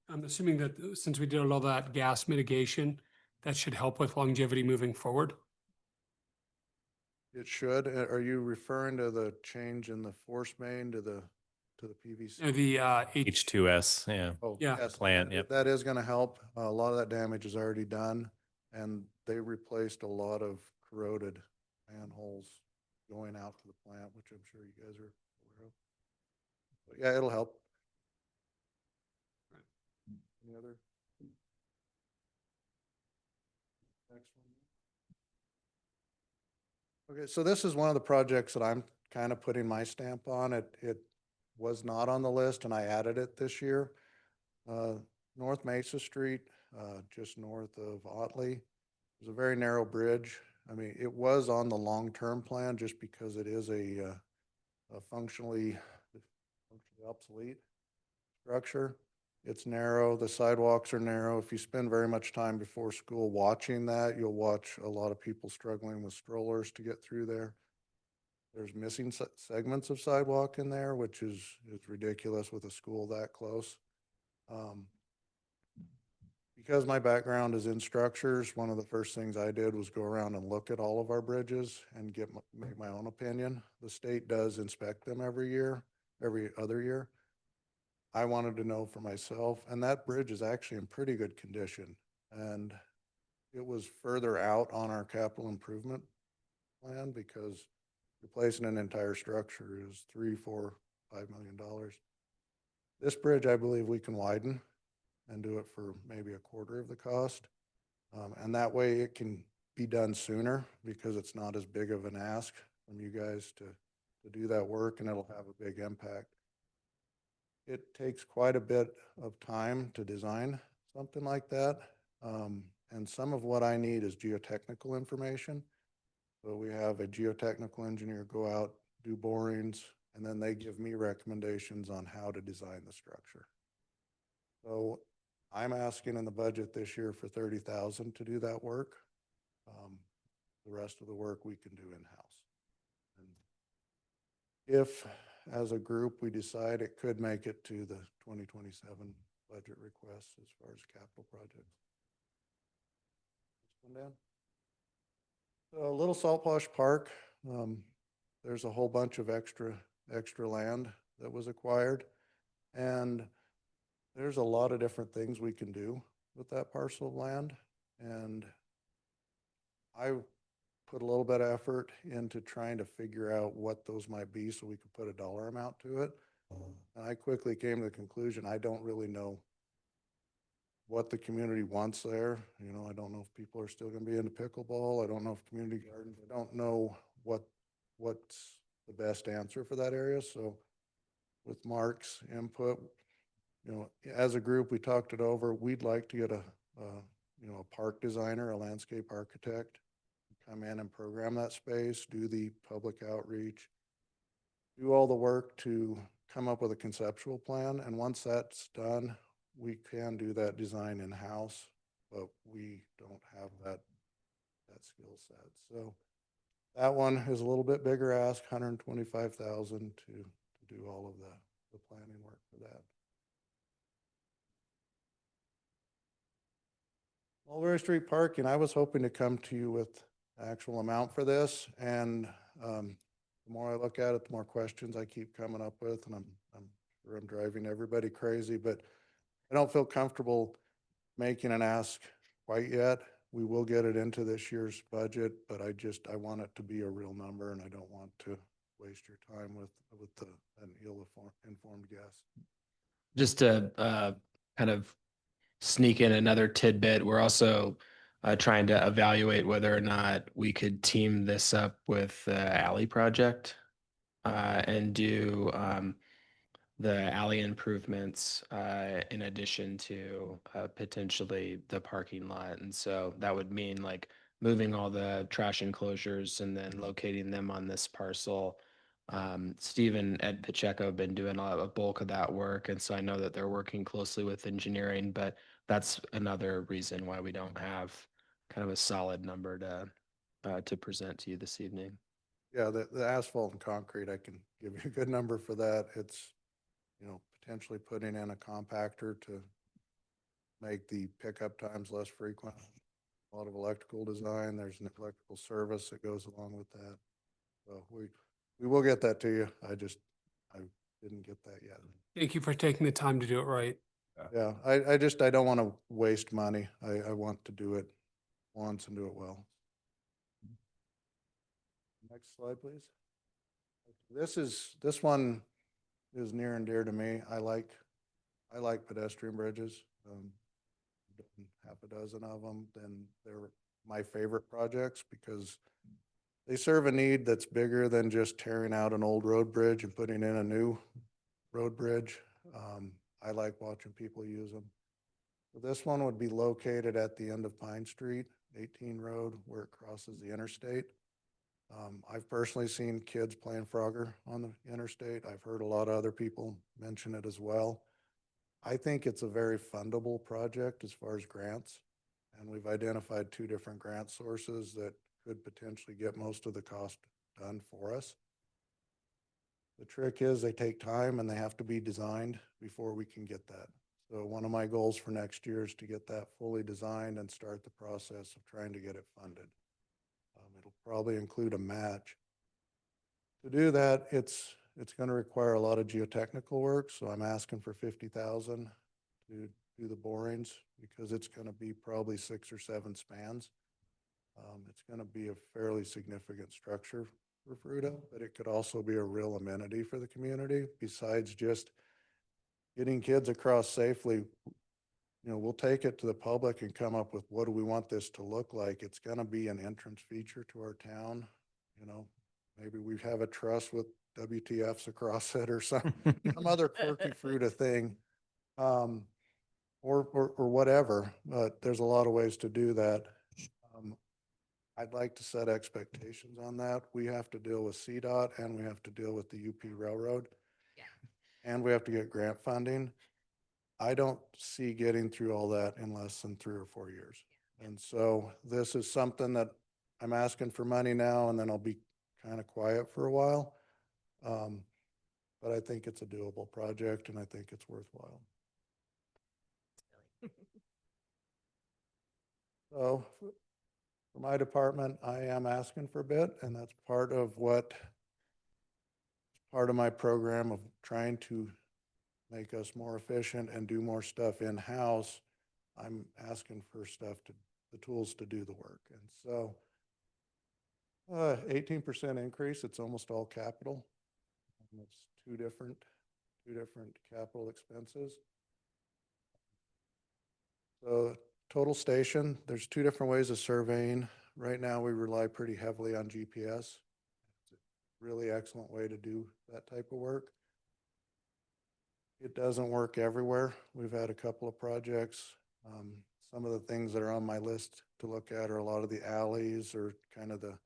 I'm assuming that since we did all that gas mitigation, that should help with longevity moving forward. It should. Are you referring to the change in the force main to the PVC? The H2S, yeah. Oh, Yeah. yes, Plant, yep. that is going to help. A lot of that damage is already done, and they replaced a lot of corroded manholes going out to the plant, which I'm sure you guys are aware of. But yeah, it'll help. Any other? Next one. Okay, so this is one of the projects that I'm kind of putting my stamp on. It was not on the list, and I added it this year. North Mesa Street, just north of Otley, there's a very narrow bridge. I mean, it was on the long-term plan just because it is a functionally obsolete structure. It's narrow, the sidewalks are narrow. If you spend very much time before school watching that, you'll watch a lot of people struggling with strollers to get through there. There's missing segments of sidewalk in there, which is ridiculous with a school that close. Because my background is in structures, one of the first things I did was go around and look at all of our bridges and make my own opinion. The state does inspect them every other year. I wanted to know for myself, and that bridge is actually in pretty good condition. And it was further out on our capital improvement plan because replacing an entire structure is $3, $4, $5 million. This bridge, I believe we can widen and do it for maybe a quarter of the cost. And that way it can be done sooner because it's not as big of an ask from you guys to do that work, and it'll have a big impact. It takes quite a bit of time to design something like that. And some of what I need is geotechnical information. So we have a geotechnical engineer go out, do borings, and then they give me recommendations on how to design the structure. So I'm asking in the budget this year for $30,000 to do that work. The rest of the work we can do in-house. And if, as a group, we decide it could make it to the 2027 budget requests as far as capital projects. This one down. So Little Saltwash Park, there's a whole bunch of extra land that was acquired, and there's a lot of different things we can do with that parcel of land. And I put a little bit of effort into trying to figure out what those might be so we could put a dollar amount to it. And I quickly came to the conclusion, I don't really know what the community wants there. You know, I don't know if people are still going to be into pickleball. I don't know if community gardens, I don't know what's the best answer for that area. So with Mark's input, you know, as a group, we talked it over. We'd like to get a park designer, a landscape architect, come in and program that space, do the public outreach, do all the work to come up with a conceptual plan. And once that's done, we can do that design in-house, but we don't have that skill set. So that one is a little bit bigger ask, $125,000 to do all of the planning work for that. Mulberry Street Parking, I was hoping to come to you with actual amount for this, and the more I look at it, the more questions I keep coming up with, and I'm sure I'm driving everybody crazy, but I don't feel comfortable making an ask quite yet. We will get it into this year's budget, but I want it to be a real number, and I don't want to waste your time with an ill-informed guess. Just to kind of sneak in another tidbit, we're also trying to evaluate whether or not we could team this up with the alley project and do the alley improvements in addition to potentially the parking lot. And so that would mean like moving all the trash enclosures and then locating them on this parcel. Steve and Ed Pacheco have been doing a bulk of that work. And so I know that they're working closely with engineering, but that's another reason why we don't have kind of a solid number to present to you this evening. Yeah, the asphalt and concrete, I can give you a good number for that. It's, you know, potentially putting in a compactor to make the pickup times less frequent. A lot of electrical design, there's an electrical service that goes along with that. So we will get that to you. I didn't get that yet. Thank you for taking the time to do it right. Yeah, I don't want to waste money. I want to do it once and do it well. Next slide, please. This one is near and dear to me. I like pedestrian bridges. Half a dozen of them, then they're my favorite projects because they serve a need that's bigger than just tearing out an old road bridge and putting in a new road bridge. I like watching people use them. So this one would be located at the end of Pine Street, 18 Road, where it crosses the interstate. I've personally seen kids playing Frogger on the interstate. I've heard a lot of other people mention it as well. I think it's a very fundable project as far as grants, and we've identified 2 different grant sources that could potentially get most of the cost done for us. The trick is they take time and they have to be designed before we can get that. So one of my goals for next year is to get that fully designed and start the process of trying to get it funded. It'll probably include a match. To do that, it's going to require a lot of geotechnical work, so I'm asking for $50,000 to do the borings because it's going to be probably 6 or 7 spans. It's going to be a fairly significant structure for Fruita, but it could also be a real amenity for the community besides just getting kids across safely. You know, we'll take it to the public and come up with what do we want this to look like. It's going to be an entrance feature to our town. You know, maybe we have a truss with WTFs across it or some other quirky Fruita thing, or whatever. But there's a lot of ways to do that. I'd like to set expectations on that. We have to deal with CDOT and we have to deal with the UP Railroad. Yeah. And we have to get grant funding. I don't see getting through all that in less than 3 or 4 years. And so this is something that I'm asking for money now and then I'll be kind of quiet for a while. But I think it's a doable project and I think it's worthwhile. So for my department, I am asking for a bit, and that's part of my program of trying to make us more efficient and do more stuff in-house. I'm asking for the tools to do the work. And so 18% increase, it's almost all capital. And it's two different capital expenses. So total station, there's 2 different ways of surveying. Right now, we rely pretty heavily on GPS. It's a really excellent way to do that type of work. It doesn't work everywhere. We've had a couple of projects. Some of the things that are on my list to look at are a lot of the alleys or kind of the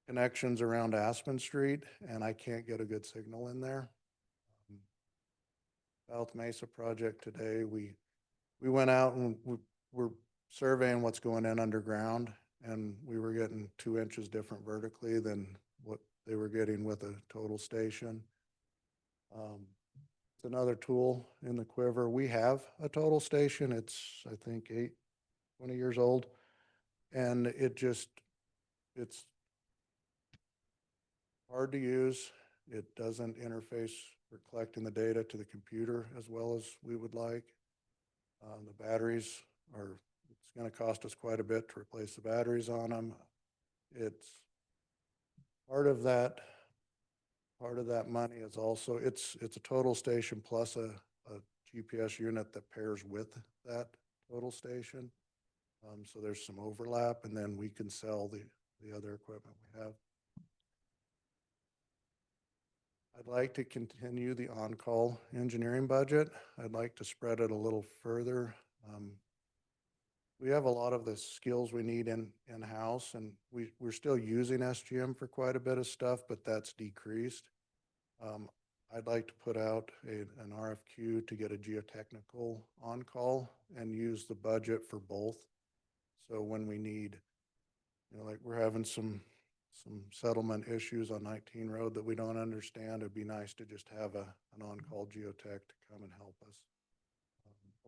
connections around Aspen Street, and I can't get a good signal in there. South Mesa project today, we went out and we're surveying what's going in underground, and we were getting 2 inches different vertically than what they were getting with a total station. It's another tool in the quiver. We have a total station. It's, I think, 20 years old, and it's hard to use. It doesn't interface for collecting the data to the computer as well as we would like. The batteries it's going to cost us quite a bit to replace the batteries on them. It's part of that money is also, it's a total station plus a GPS unit that pairs with that total station. So there's some overlap, and then we can sell the other equipment we have. I'd like to continue the on-call engineering budget. I'd like to spread it a little further. We have a lot of the skills we need in-house, and we're still using SGM for quite a bit of stuff, but that's decreased. I'd like to put out an RFQ to get a geotechnical on-call and use the budget for both. So when we need, like we're having some settlement issues on 19 Road that we don't understand, it'd be nice to just have an on-call geotech to come and help us.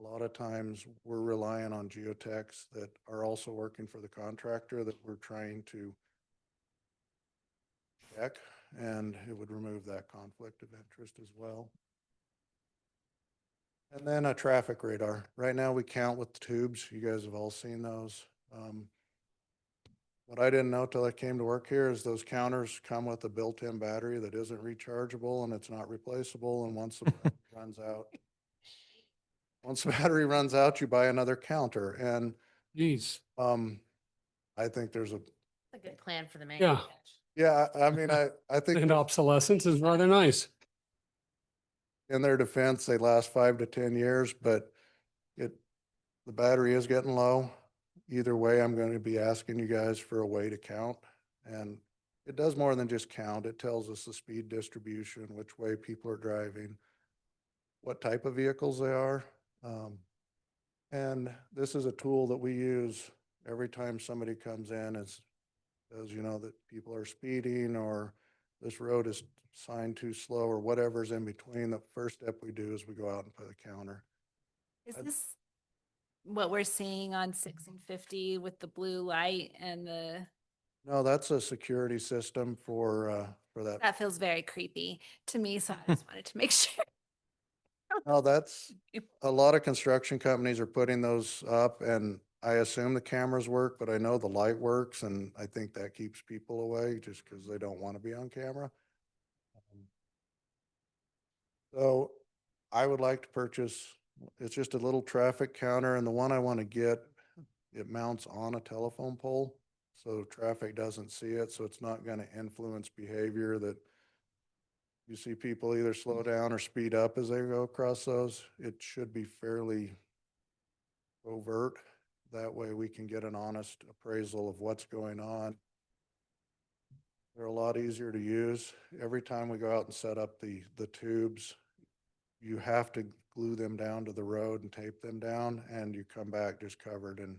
A lot of times we're relying on geotechs that are also working for the contractor that we're trying to check, and it would remove that conflict of interest as well. And then a traffic radar. Right now we count with the tubes. You guys have all seen those. What I didn't know till I came to work here is those counters come with a built-in battery that isn't rechargeable and it's not replaceable. And once the battery runs out, you buy another counter. And Geez, I think there's That's a good plan for the yeah, I mean, I think and obsolescence is rather nice. in their defense, they last 5 to 10 years, but the battery is getting low. Either way, I'm going to be asking you guys for a way to count. And it does more than just count. It tells us the speed distribution, which way people are driving, what type of vehicles they are. And this is a tool that we use every time somebody comes in and says, that people are speeding or this road is signed too slow or whatever's in between. The first step we do is we go out and put a counter. Is this what we're seeing on 6 and 50 with the blue light and the, No, that's a security system for that. that feels very creepy to me, so I just wanted to make sure. No, that's, a lot of construction companies are putting those up, and I assume the cameras work, but I know the light works, and I think that keeps people away just because they don't want to be on camera. So I would like to purchase, it's just a little traffic counter, and the one I want to get, it mounts on a telephone pole, so traffic doesn't see it, so it's not going to influence behavior that you see people either slow down or speed up as they go across those. It should be fairly overt. That way we can get an honest appraisal of what's going on. They're a lot easier to use. Every time we go out and set up the tubes, you have to glue them down to the road and tape them down, and you come back just covered in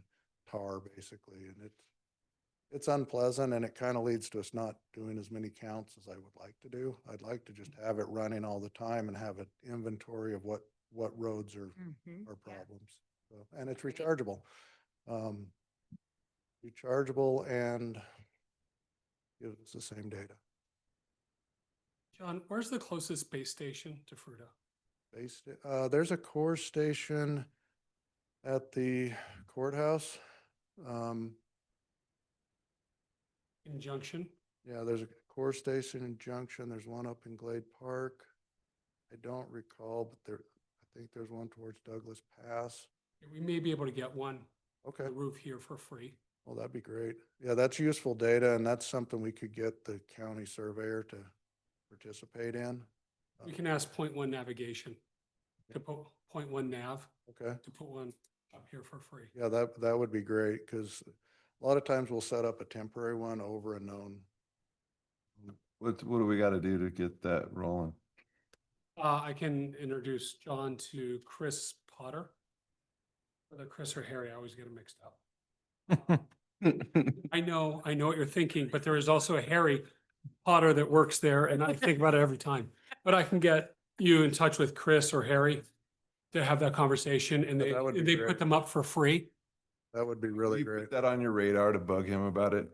tar basically. And it's unpleasant, and it kind of leads to us not doing as many counts as I would like to do. I'd like to just have it running all the time and have an inventory of what roads are problems. So, and it's rechargeable. Rechargeable, and it's the same data. John, where's the closest base station to Fruita? There's a core station at the courthouse. In Junction? Yeah, there's a core station in Junction. There's one up in Glade Park. I don't recall, but I think there's one towards Douglas Pass. We may be able to get one. Okay. The roof here for free. Well, that'd be great. Yeah, that's useful data, and that's something we could get the county surveyor to participate in. We can ask Point One Navigation to put Point One Nav Okay. to put one up here for free. Yeah, that would be great, because a lot of times we'll set up a temporary one over a known. What do we got to do to get that rolling? I can introduce John to Chris Potter. Whether Chris or Harry, I always get them mixed up. I know what you're thinking, but there is also a Harry Potter that works there, and I think about it every time. But I can get you in touch with Chris or Harry to have that conversation, and Yeah, that would be they great. put them up for free. That would be really You great. put that on your radar to bug him about it?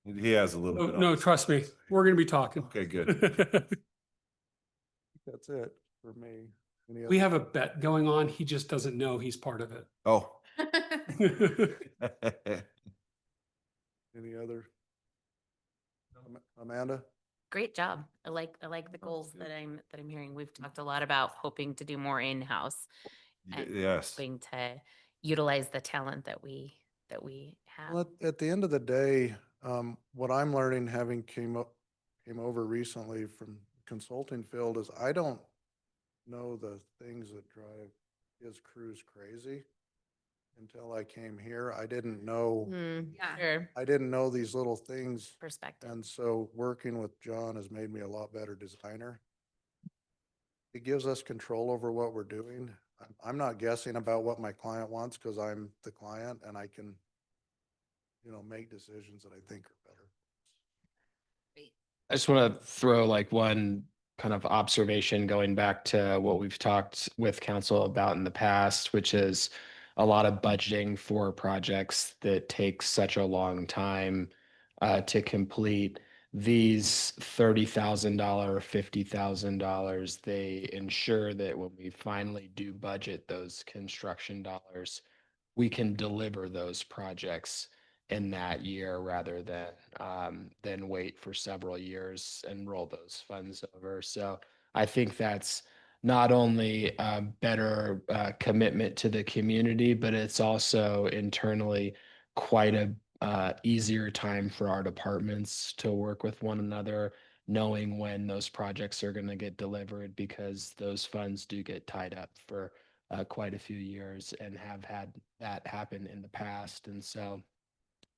He has a little Oh, bit. no, trust me, we're going to be talking. Okay, good. That's it for me. We have a bet going on. He just doesn't know he's part of it. Oh. Any other? Amanda? Great job. I like the goals that I'm hearing. We've talked a lot about hoping to do more in-house and Yes. hoping to utilize the talent that we have. Well, at the end of the day, what I'm learning, having came over recently from consulting field is I don't know the things that drive his crews crazy. Until I came here, I didn't know, Sure, I didn't know these little things. perspective. And so working with John has made me a lot better designer. It gives us control over what we're doing. I'm not guessing about what my client wants because I'm the client and I can, make decisions that I think are better. I just want to throw like one kind of observation going back to what we've talked with council about in the past, which is a lot of budgeting for projects that take such a long time to complete. These $30,000, $50,000, they ensure that when we finally do budget those construction dollars, we can deliver those projects in that year rather than wait for several years and roll those funds over. So I think that's not only a better commitment to the community, but it's also internally quite a easier time for our departments to work with one another, knowing when those projects are going to get delivered, because those funds do get tied up for quite a few years and have had that happen in the past. And so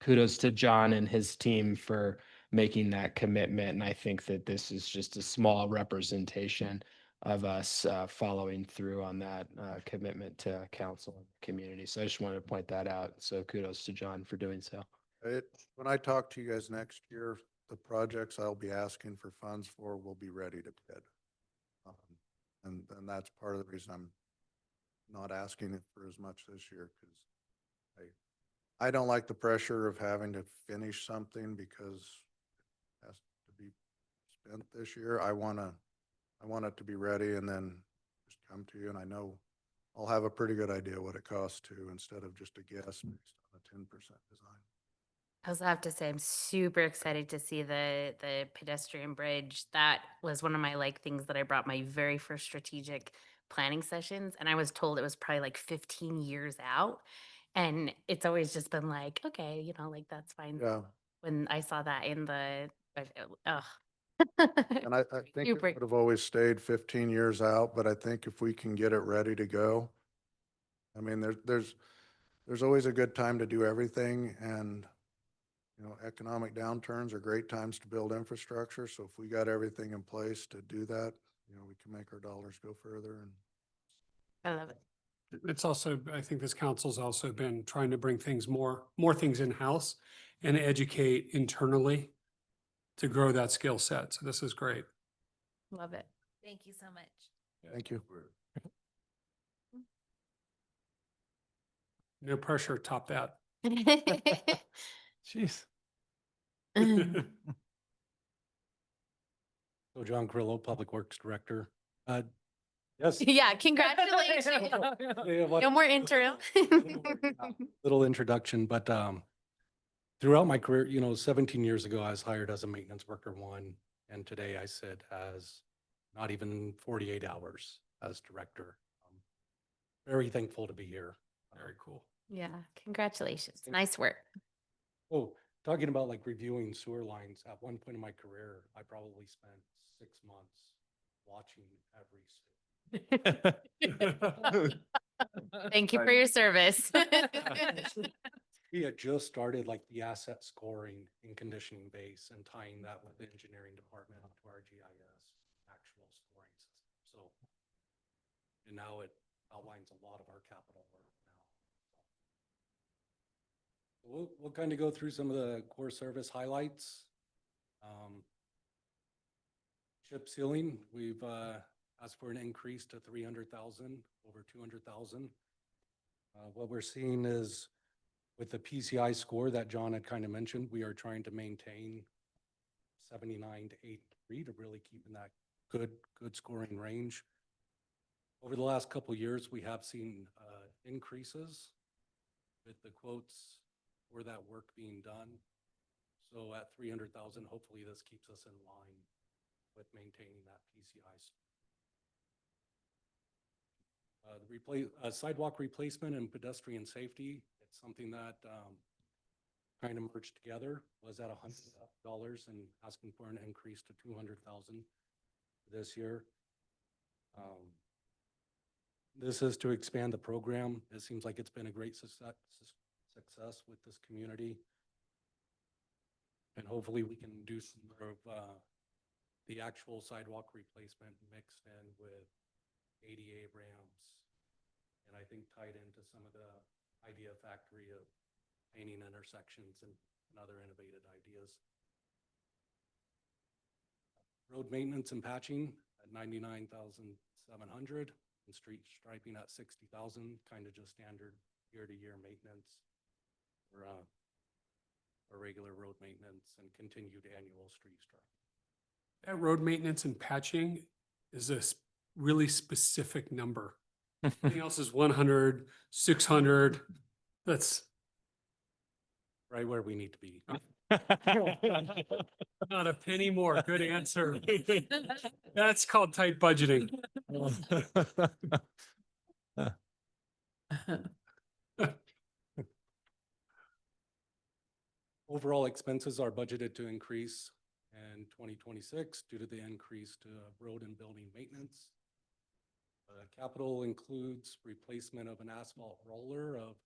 kudos to John and his team for making that commitment. And I think that this is just a small representation of us following through on that commitment to council and community. So I just wanted to point that out. So kudos to John for doing so. When I talk to you guys next year, the projects I'll be asking for funds for will be ready to bid. And that's part of the reason I'm not asking it for as much this year, because I don't like the pressure of having to finish something because it has to be spent this year. I want it to be ready and then just come to you, and I know I'll have a pretty good idea what it costs to, instead of just a guess based on a 10% design. I also have to say, I'm super excited to see the pedestrian bridge. That was one of my things that I brought my very first strategic planning sessions, and I was told it was probably 15 years out. And it's always just been okay, that's fine. Yeah. When I saw that in the, ugh. And I think it would have always stayed 15 years out, but I think if we can get it ready to go, I mean, there's always a good time to do everything, and economic downturns are great times to build infrastructure. So if we got everything in place to do that, we can make our dollars go further. And I love it. It's also, I think this council's also been trying to bring things more things in-house and educate internally to grow that skill set. So this is great. Love it. Thank you so much. thank you. No pressure, top that. Jeez. So John Grillo, Public Works Director. Yes. Yeah, congratulations. No more intro. Little introduction, but throughout my career, 17 years ago, I was hired as a maintenance worker one, and today I sit as not even 48 hours as director. Very thankful to be here. Very cool. Yeah, congratulations. Nice work. Oh, talking about reviewing sewer lines, at one point in my career, I probably spent 6 months watching every sewer. Thank you for your service. We had just started the asset scoring and conditioning base and tying that with the engineering department onto our GIS actual scoring system. So, and now it outlines a lot of our capital work now. We'll kind of go through some of the core service highlights. Chip sealing, we've asked for an increase to 300,000, over 200,000. What we're seeing is with the PCI score that John had kind of mentioned, we are trying to maintain 79 to 83 to really keep in that good scoring range. Over the last couple of years, we have seen increases with the quotes for that work being done. So at 300,000, hopefully this keeps us in line with maintaining that PCI. Sidewalk replacement and pedestrian safety, it's something that kind of merged together, was at $100 and asking for an increase to 200,000. this year. This is to expand the program. It seems like it's been a great success with this community. And hopefully we can do some more of the actual sidewalk replacement mixed in with ADA ramps. And I think tied into some of the idea factory of painting intersections and other innovative ideas. Road maintenance and patching at 99,700 and street striping at 60,000, kind of just standard year-to-year maintenance for regular road maintenance and continued annual street striping. That road maintenance and patching is a really specific number. Everything else is 100, 600. That's Right where we need to be. not a penny more. Good answer. That's called tight budgeting. Overall expenses are budgeted to increase in 2026 due to the increased road and building maintenance. Capital includes replacement of an asphalt roller of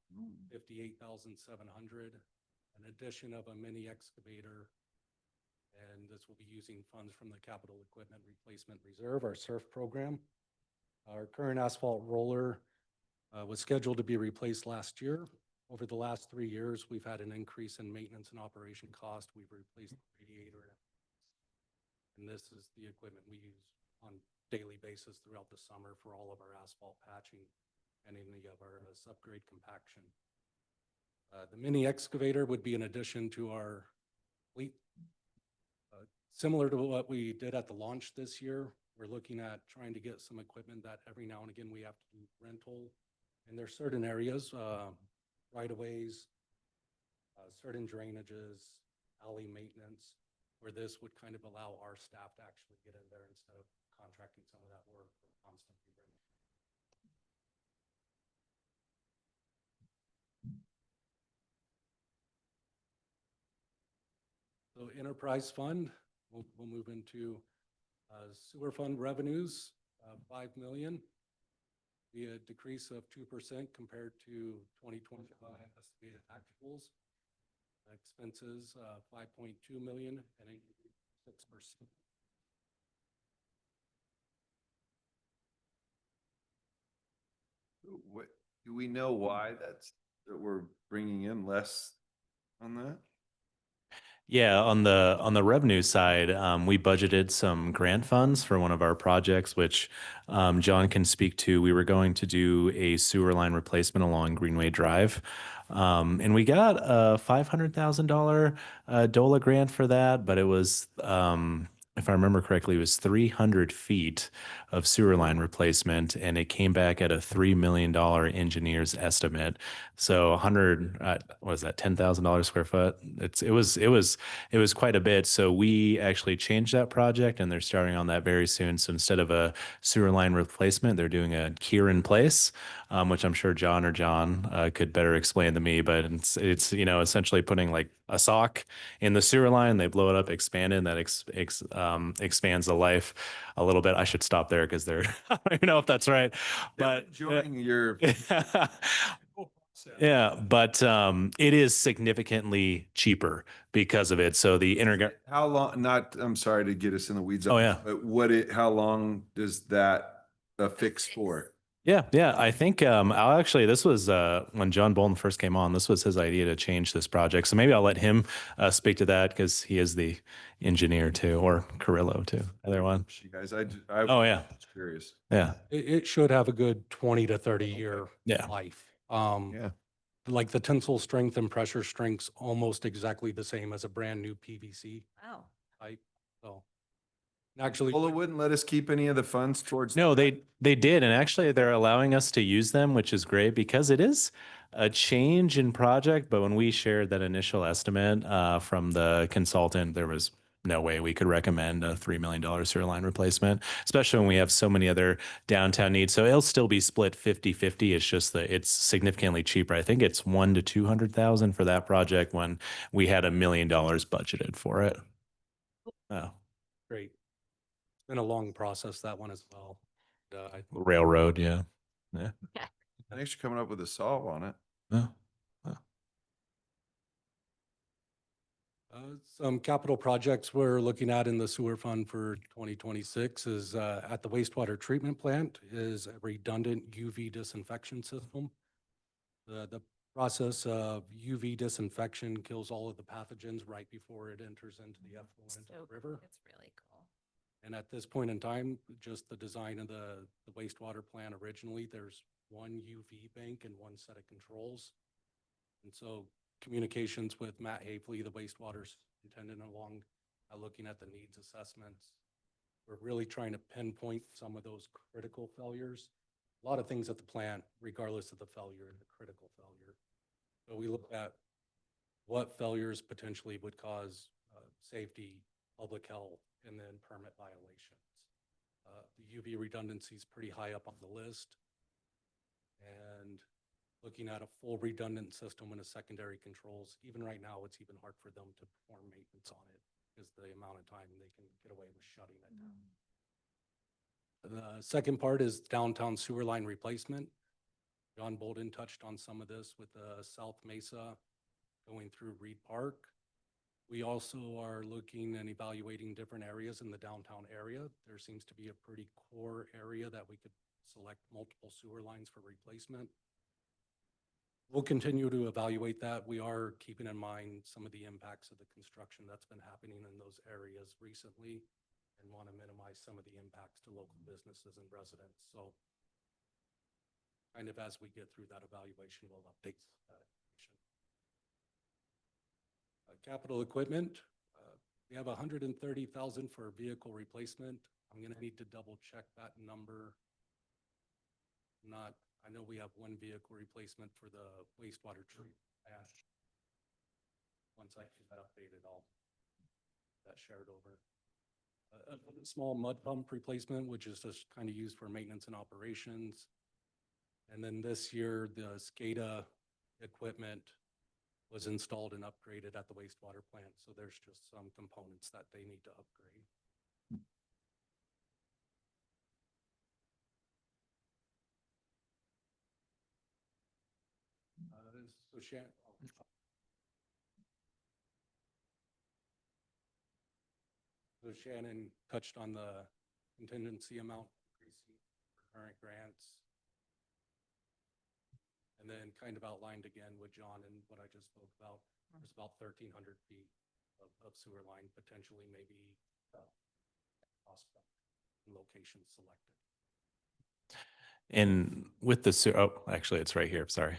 58,700, an addition of a mini excavator, and this will be using funds from the Capital Equipment Replacement Reserve, our SURF program. Our current asphalt roller was scheduled to be replaced last year. Over the last 3 years, we've had an increase in maintenance and operation cost. We've replaced the radiator. And this is the equipment we use on daily basis throughout the summer for all of our asphalt patching and any of our subgrade compaction. The mini excavator would be an addition to our fleet. Similar to what we did at the launch this year, we're looking at trying to get some equipment that every now and again we have to do rental. And there's certain areas, right-of-ways, certain drainages, alley maintenance, where this would kind of allow our staff to actually get in there instead of contracting some of that work or constantly renting. So enterprise fund, we'll move into sewer fund revenues, 5 million. Be a decrease of 2% compared to 2025 estimated actuals. Expenses, 5.2 million and 6%. What, do we know why that we're bringing in less on that? Yeah, on the revenue side, we budgeted some grant funds for one of our projects, which John can speak to. We were going to do a sewer line replacement along Greenway Drive, and we got a $500,000 DOLA grant for that, but it was, if I remember correctly, it was 300 feet of sewer line replacement, and it came back at a $3 million engineer's estimate. So 100, what is that, $10,000 square foot? It was quite a bit. So we actually changed that project, and they're starting on that very soon. So instead of a sewer line replacement, they're doing a cure in place, which I'm sure John could better explain to me. But it's essentially putting like a sock in the sewer line, they blow it up, expand it, and that expands the life a little bit. I should stop there because they're I don't even know if that's right, but Enjoying your yeah, but it is significantly cheaper because of it. So the how long? I'm sorry to get us in the weeds. Oh, yeah. But how long does that fix for? Yeah. I think this was when John Bolton first came on. This was his idea to change this project. So maybe I'll let him speak to that because he is the engineer too, or Carrillo too. Either one. You guys, Oh, yeah. was curious. Yeah. It should have a good 20 to 30 year life. Yeah. Like the tensile strength and pressure strength's almost exactly the same as a brand new PVC Wow. pipe. So actually, Well, it wouldn't let us keep any of the funds towards. No, they did, and actually they're allowing us to use them, which is great because it is a change in project. But when we shared that initial estimate from the consultant, there was no way we could recommend a $3 million sewer line replacement, especially when we have so many other downtown needs. So it'll still be split 50-50. It's just that it's significantly cheaper. I think it's 1 to 200,000 for that project when we had $1 million budgeted for it. Oh, great. been a long process, that one as well. Railroad, yeah. Yeah. Thanks for coming up with a solve on it. Yeah. Some capital projects we're looking at in the sewer fund for 2026 is at the wastewater treatment plant is a redundant UV disinfection system. The process of UV disinfection kills all of the pathogens right before it enters into the effluent river. It's really cool. And at this point in time, just the design of the wastewater plant originally, there's one UV bank and one set of controls. And so communications with Matt Haefley, the wastewater superintendent, along looking at the needs assessments. We're really trying to pinpoint some of those critical failures. A lot of things at the plant, regardless of the failure and the critical failure. So we look at what failures potentially would cause safety, public health, and then permit violations. The UV redundancy is pretty high up on the list. And looking at a full redundant system and a secondary controls, even right now, it's even hard for them to perform maintenance on it because the amount of time they can get away with shutting it down. The second part is downtown sewer line replacement. John Bolden touched on some of this with the South Mesa going through Reed Park. We also are looking and evaluating different areas in the downtown area. There seems to be a pretty core area that we could select multiple sewer lines for replacement. We'll continue to evaluate that. We are keeping in mind some of the impacts of the construction that's been happening in those areas recently and want to minimize some of the impacts to local businesses and residents. So kind of as we get through that evaluation, we'll update that information. Capital equipment, we have 130,000 for vehicle replacement. I'm going to need to double check that number. I know we have one vehicle replacement for the wastewater treatment plant. Once I get that updated, I'll that shared over. A small mud pump replacement, which is just kind of used for maintenance and operations. And then this year, the SCADA equipment was installed and upgraded at the wastewater plant. So there's just some components that they need to upgrade. So Shannon touched on the contingency amount increasing for current grants. And then kind of outlined again with John and what I just spoke about. There's about 1,300 feet of sewer line, potentially maybe locations selected. And with the sewer, oh, actually, it's right here. Sorry.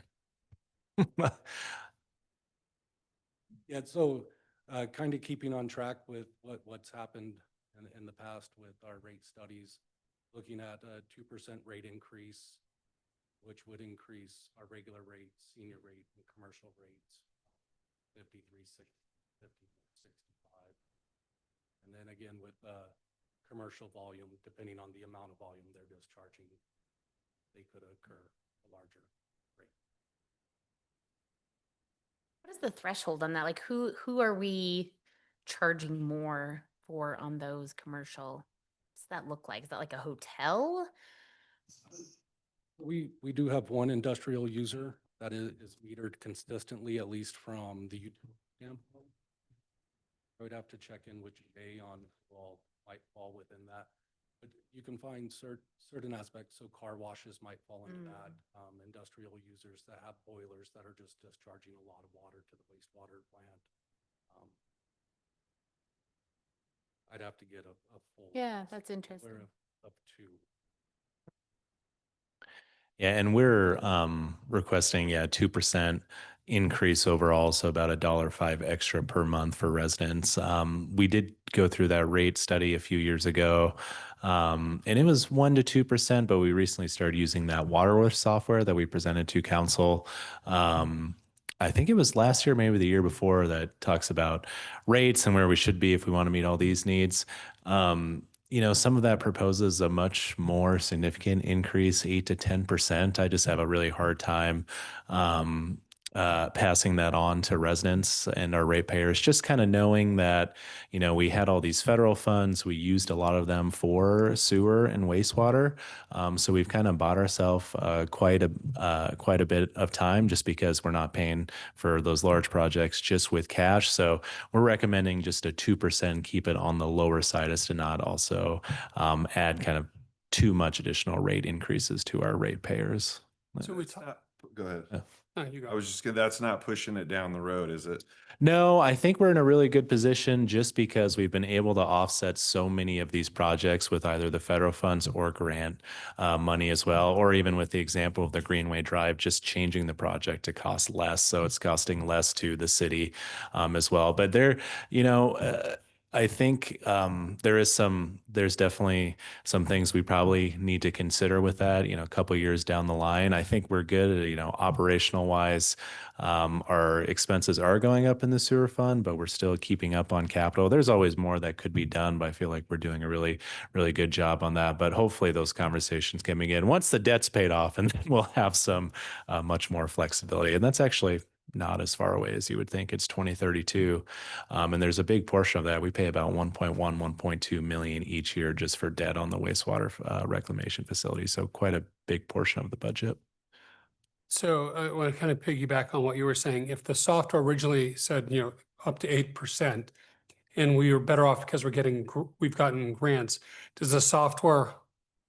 Yeah, so kind of keeping on track with what's happened in the past with our rate studies, looking at a 2% rate increase, which would increase our regular rate, senior rate, and commercial rates, 53, 60, 50, 65. And then again with commercial volume, depending on the amount of volume they're discharging, they could occur a larger rate. What is the threshold on that? Like who are we charging more for on those commercial? What does that look like? Is that like a hotel? We do have one industrial user that is metered consistently, at least from the utility standpoint. I would have to check in with GA on who might fall within that. But you can find certain aspects, so car washes might fall into that. Industrial users that have boilers that are just discharging a lot of water to the wastewater plant. I'd have to get a full. Yeah, that's interesting. Up to. Yeah, and we're requesting 2% increase overall, so about $1.05 extra per month for residents. We did go through that rate study a few years ago, and it was 1 to 2%, but we recently started using that Waterworth software that we presented to council. I think it was last year, maybe the year before, that talks about rates and where we should be if we want to meet all these needs. You know, some of that proposes a much more significant increase, 8 to 10%. I just have a really hard time passing that on to residents and our ratepayers, just kind of knowing that, you know, we had all these federal funds, we used a lot of them for sewer and wastewater. So we've kind of bought ourselves quite a bit of time just because we're not paying for those large projects just with cash. So we're recommending just a 2%, keep it on the lower side as to not also add kind of too much additional rate increases to our ratepayers. So we That's talk, not- Go ahead. you go. I was just gonna, that's not pushing it down the road, is it? No, I think we're in a really good position just because we've been able to offset so many of these projects with either the federal funds or grant money as well, or even with the example of the Greenway Drive, just changing the project to cost less. So it's costing less to the city as well. But there, you know, I think there's definitely some things we probably need to consider with that, you know, a couple of years down the line. I think we're good, you know, operational wise. Our expenses are going up in the sewer fund, but we're still keeping up on capital. There's always more that could be done, but I feel like we're doing a really, really good job on that. But hopefully those conversations can begin once the debt's paid off, and then we'll have some much more flexibility. And that's actually not as far away as you would think. It's 2032. And there's a big portion of that. We pay about 1.1, 1.2 million each year just for debt on the wastewater reclamation facility. So quite a big portion of the budget. So I want to kind of piggyback on what you were saying. If the software originally said, you know, up to 8%, and we were better off because we've gotten grants, does the software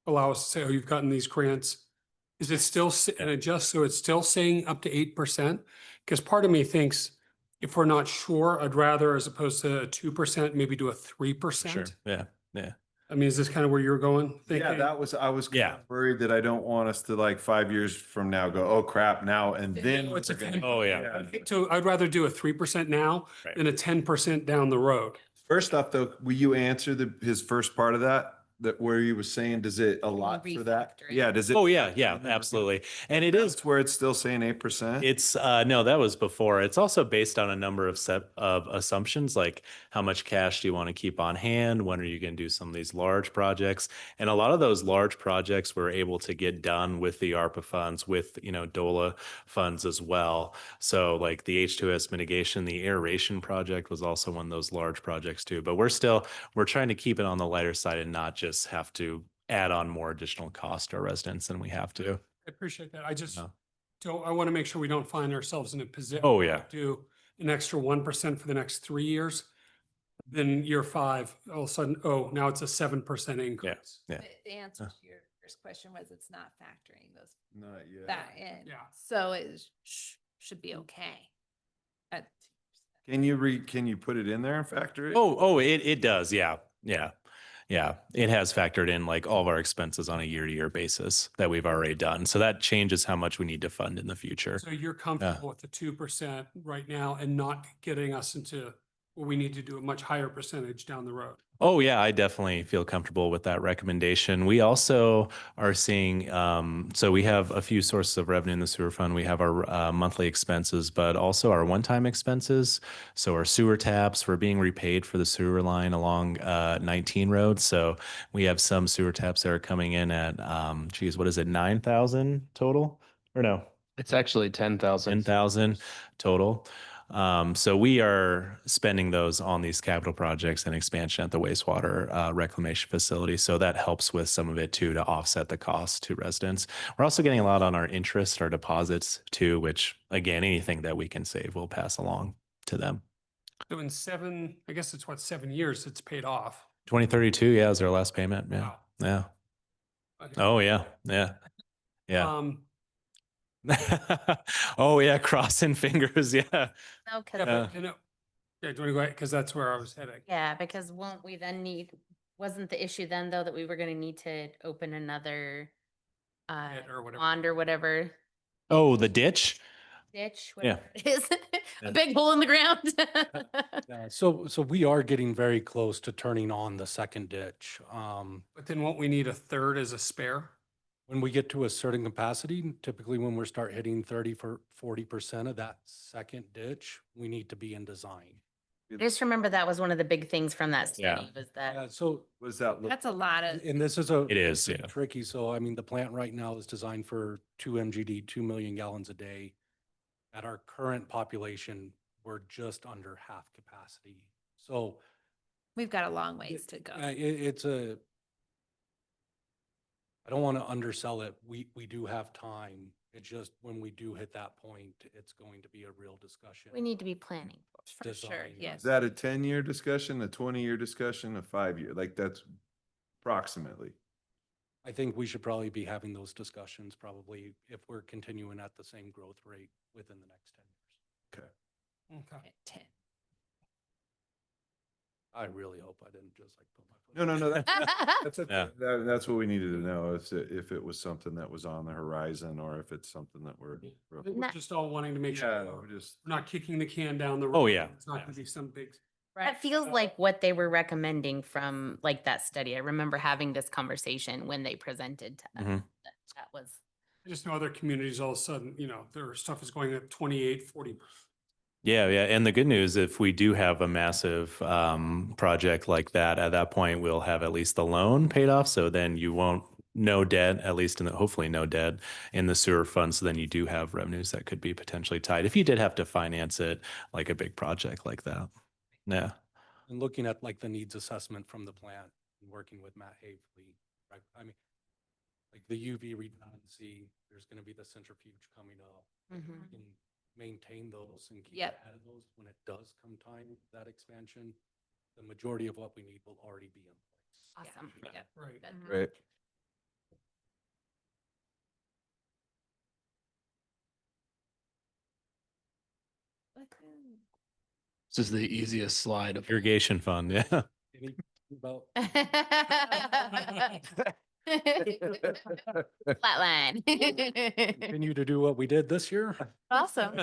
allow us to say, oh, you've gotten these grants? Is it still, and adjust so it's still saying up to 8%? Because part of me thinks if we're not sure, I'd rather, as opposed to a 2%, maybe do a 3%. Sure. Yeah. Yeah. I mean, is this kind of where you're going? Yeah, thinking? I was kind Yeah. of worried that I don't want us to like 5 years from now go, oh crap, now and then. It's a we're gonna- 10. Oh, yeah. So I'd rather do a 3% now Right. than a 10% down the road. First off, though, will you answer his first part of that where he was saying, does it allot for that? refactor it? Yeah, does it? Oh, yeah. Yeah, absolutely. And it is That's where it's still saying 8%? It's no, that was before. It's also based on a number of set of assumptions, like how much cash do you want to keep on hand? When are you going to do some of these large projects? And a lot of those large projects we're able to get done with the ARPA funds, with, you know, DOLA funds as well. So like the H2S mitigation, the aeration project was also one of those large projects too. But we're trying to keep it on the lighter side and not just have to add on more additional cost to our residents than we have to. I appreciate that. I just No. don't, I want to make sure we don't find ourselves in a position. Oh, yeah. Do an extra 1% for the next 3 years. Then year 5, all of a sudden, oh, now it's a 7% increase. Yeah. The answer to your first question was it's not factoring Not yet. that in. Yeah. So it should be okay. At Can you put it in there and factor it? Oh, it does. Yeah. Yeah. Yeah. It has factored in like all of our expenses on a year-to-year basis that we've already done. So that changes how much we need to fund in the future. So you're comfortable with the 2% right now and not getting us into where we need to do a much higher percentage down the road? Oh, yeah, I definitely feel comfortable with that recommendation. We also are seeing, so we have a few sources of revenue in the sewer fund. We have our monthly expenses, but also our one-time expenses. So our sewer taps, we're being repaid for the sewer line along 19 Road. So we have some sewer taps that are coming in at, what is it, 9,000 total? Or no, It's actually 10,000. 10,000 total. So we are spending those on these capital projects and expansion at the wastewater reclamation facility. So that helps with some of it too, to offset the cost to residents. We're also getting a lot on our interest, our deposits too, which again, anything that we can save, we'll pass along to them. So in 7, I guess it's 7 years it's paid off. 2032, yeah, is our last payment. Yeah. Wow. Yeah. Okay. Oh, yeah. Yeah. Yeah. Oh, yeah. Crossing fingers. Yeah. No, Yeah, because but, you know, yeah, do you want to go ahead? Because that's where I was heading. yeah, because won't we then wasn't the issue then though that we were going to need to open another Pit or whatever. pond or whatever Oh, the ditch. ditch, Yeah. whatever it is, Yeah. a big hole in the ground. Yeah, so we are getting very close to turning on the second ditch. But then won't we need a third as a spare? When we get to a certain capacity, typically when we start hitting 40% of that second ditch, we need to be in design. I just remember that was one of the big things from that Yeah. study was that. Yeah, so, What does that look? That's a lot of. and this is It is, yeah. tricky. So I mean, the plant right now is designed for 2 MGD, 2 million gallons a day at our current population, we're just under half capacity. So We've got a long ways to go. it's I don't want to undersell it. We do have time. It's just when we do hit that point, it's going to be a real discussion. We need to be planning. For sure, Design. yes. Is that a 10-year discussion, a 20-year discussion, a 5-year? Like that's approximately. I think we should probably be having those discussions probably if we're continuing at the same growth rate within the next 10 years. Okay. Okay. 10. I really hope I didn't just like put my foot. No. That's okay. Yeah. That's what we needed to know, if it was something that was on the horizon or if it's something that we're. We're just all wanting to make sure Yeah, we're we're just. not kicking the can down the road. Oh, yeah. It's not gonna be some big. That feels like what they were recommending from like that study. I remember having this conversation when they presented to us. Mhm. That was, I just know other communities all of a sudden, their stuff is going up 28, 40. Yeah, yeah. And the good news, if we do have a massive project like that, at that point, we'll have at least the loan paid off. So then you won't, no debt, at least hopefully no debt in the sewer fund. So then you do have revenues that could be potentially tied if you did have to finance it like a big project like that. Yeah. And looking at like the needs assessment from the plant and working with Matt Haveley, right? I mean, like the UV redundancy, there's going to be the centrifuge coming up. Mhm. We can maintain those and keep Yep. ahead of those when it does come time, that expansion. The majority of what we need will already be in place. awesome. Yeah. Right. Good. Right. This is the easiest slide of. Irrigation fund. Yeah. Any about Flatline. continue to do what we did this year Awesome.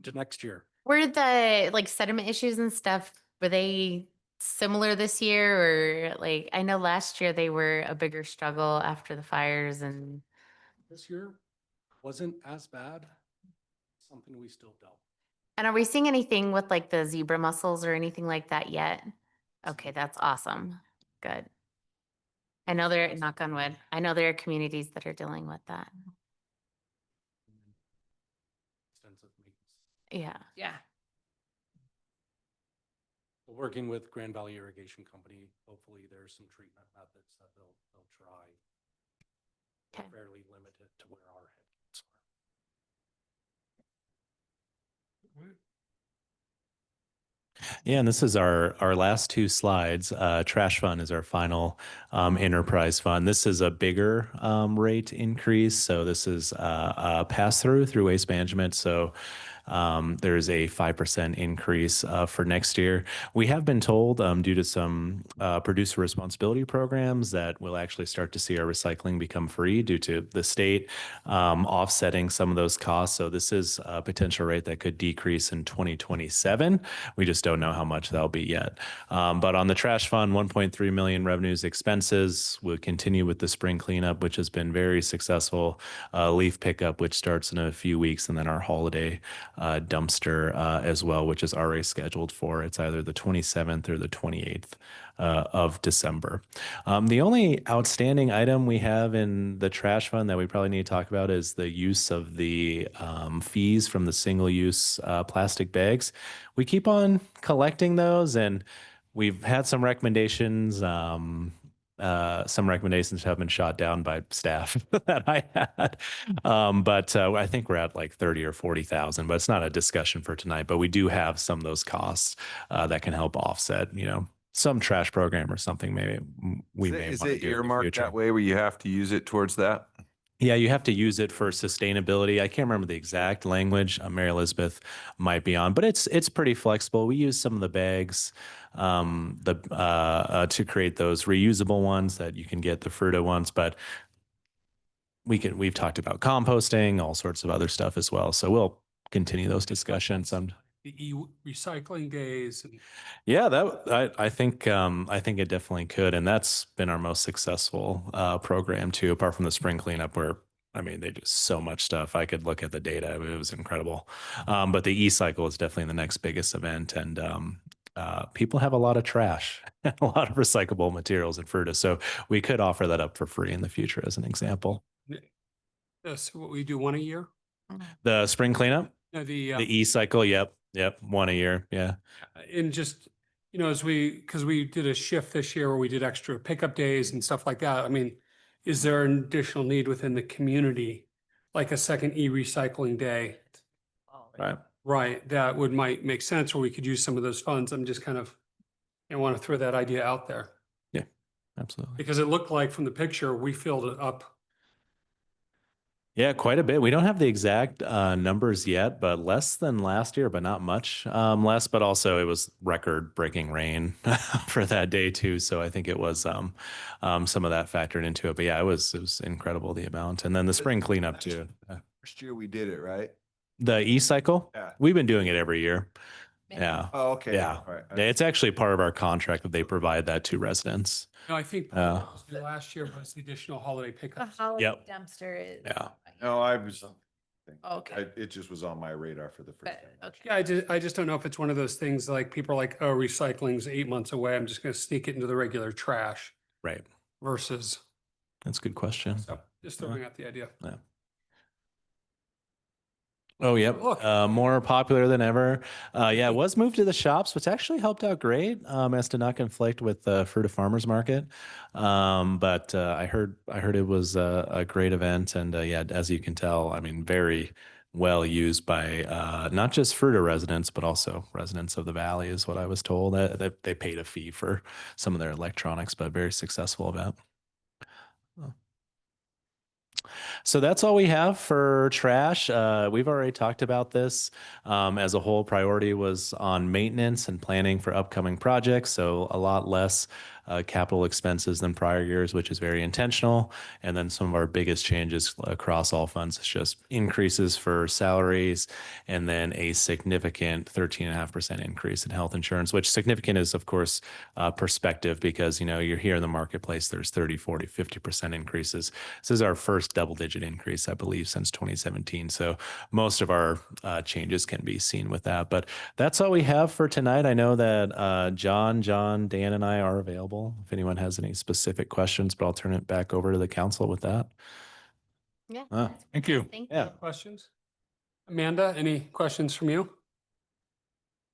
to next year? Were the like sediment issues and stuff, were they similar this year or like, I know last year they were a bigger struggle after the fires and This year wasn't as bad. Something we still dealt. are we seeing anything with like the zebra mussels or anything like that yet? Okay, that's awesome. Good. I know there, knock on wood, I know there are communities that are dealing with that. Extensive maintenance. Yeah. Yeah. But working with Grand Valley Irrigation Company, hopefully there's some treatment methods that they'll try. They're Okay. fairly limited to where our headcounts are. Yeah, and this is our last two slides. Trash fund is our final enterprise fund. This is a bigger rate increase. So this is a pass through waste management. So there's a 5% increase for next year. We have been told due to some producer responsibility programs that we'll actually start to see our recycling become free due to the state offsetting some of those costs. So this is a potential rate that could decrease in 2027. We just don't know how much that'll be yet. But on the trash fund, 1.3 million revenues, expenses. We'll continue with the spring cleanup, which has been very successful. Leaf pickup, which starts in a few weeks, and then our holiday dumpster as well, which is already scheduled for. It's either the 27th or the 28th of December. The only outstanding item we have in the trash fund that we probably need to talk about is the use of the fees from the single-use plastic bags. We keep on collecting those, and we've had some recommendations. Some recommendations have been shot down by staff that I had, but I think we're at like 30 or 40,000. But it's not a discussion for tonight. But we do have some of those costs that can help offset, some trash program or something. Maybe we may Is want to it do in the earmarked future. that way where you have to use it towards that? Yeah, you have to use it for sustainability. I can't remember the exact language. Mary Elizabeth might be on, but it's pretty flexible. We use some of the bags to create those reusable ones that you can get, the Fruita ones, but we've talked about composting, all sorts of other stuff as well. So we'll continue those discussions. The recycling days. And Yeah, I think it definitely could, and that's been our most successful program too. Apart from the spring cleanup, where they do so much stuff. I could look at the data; it was incredible. But the e-cycle is definitely the next biggest event, and people have a lot of trash, a lot of recyclable materials in Fruita, so we could offer that up for free in the future, as an example. that's what we do one a year. The spring cleanup. No, The e-cycle, yep, one a year, yeah. and just, as because we did a shift this year where we did extra pickup days and stuff like that. I mean, is there an additional need within the community, like a second e-recycling day? Right. Right, that might make sense where we could use some of those funds. I'm just kind of, I want to throw that idea out there Yeah, absolutely. because it looked like from the picture, we filled it up. Yeah, quite a bit. We don't have the exact numbers yet, but less than last year, but not much less. But also, it was record-breaking rain for that day too. So I think it was some of that factored into it. But yeah, it was incredible the amount, and then the spring cleanup too. First year we did it, right? The e-cycle, Yeah. we've been doing it every year. Yeah. Oh, okay. Yeah. All right. Yeah, it's actually part of our contract that they provide that to residents. No, I think last year was the additional holiday The pickups. holiday Yep. dumpster is. Yeah. No, I was, Okay. it just was on my radar for the first But, time. okay. Yeah, I just don't know if it's one of those things like people are like, oh, recycling's 8 months away. I'm just going to sneak it into the regular trash Right. versus, That's a good question. so just throwing out the idea. Yeah. Oh, yep. Look. More popular than ever. Yeah, it was moved to the shops, which actually helped out great as to not conflict with the Fruita Farmers Market. But I heard it was a great event, and yeah, as you can tell, I mean, very well used by not just Fruita residents, but also residents of the valley, is what I was told. That they paid a fee for some of their electronics, but very successful event. So that's all we have for trash. We've already talked about this. As a whole, priority was on maintenance and planning for upcoming projects. So a lot less capital expenses than prior years, which is very intentional. And then some of our biggest changes across all funds is just increases for salaries and then a significant 13.5% increase in health insurance, which significant is, of course, perspective because, you're here in the marketplace, there's 30, 40, 50% increases. This is our first double-digit increase, I believe, since 2017. So most of our changes can be seen with that. But that's all we have for tonight. I know that John, Dan, and I are available if anyone has any specific questions, but I'll turn it back over to the council with that. Yeah. Thank you. Thank Yeah. you. Questions? Amanda, any questions from you?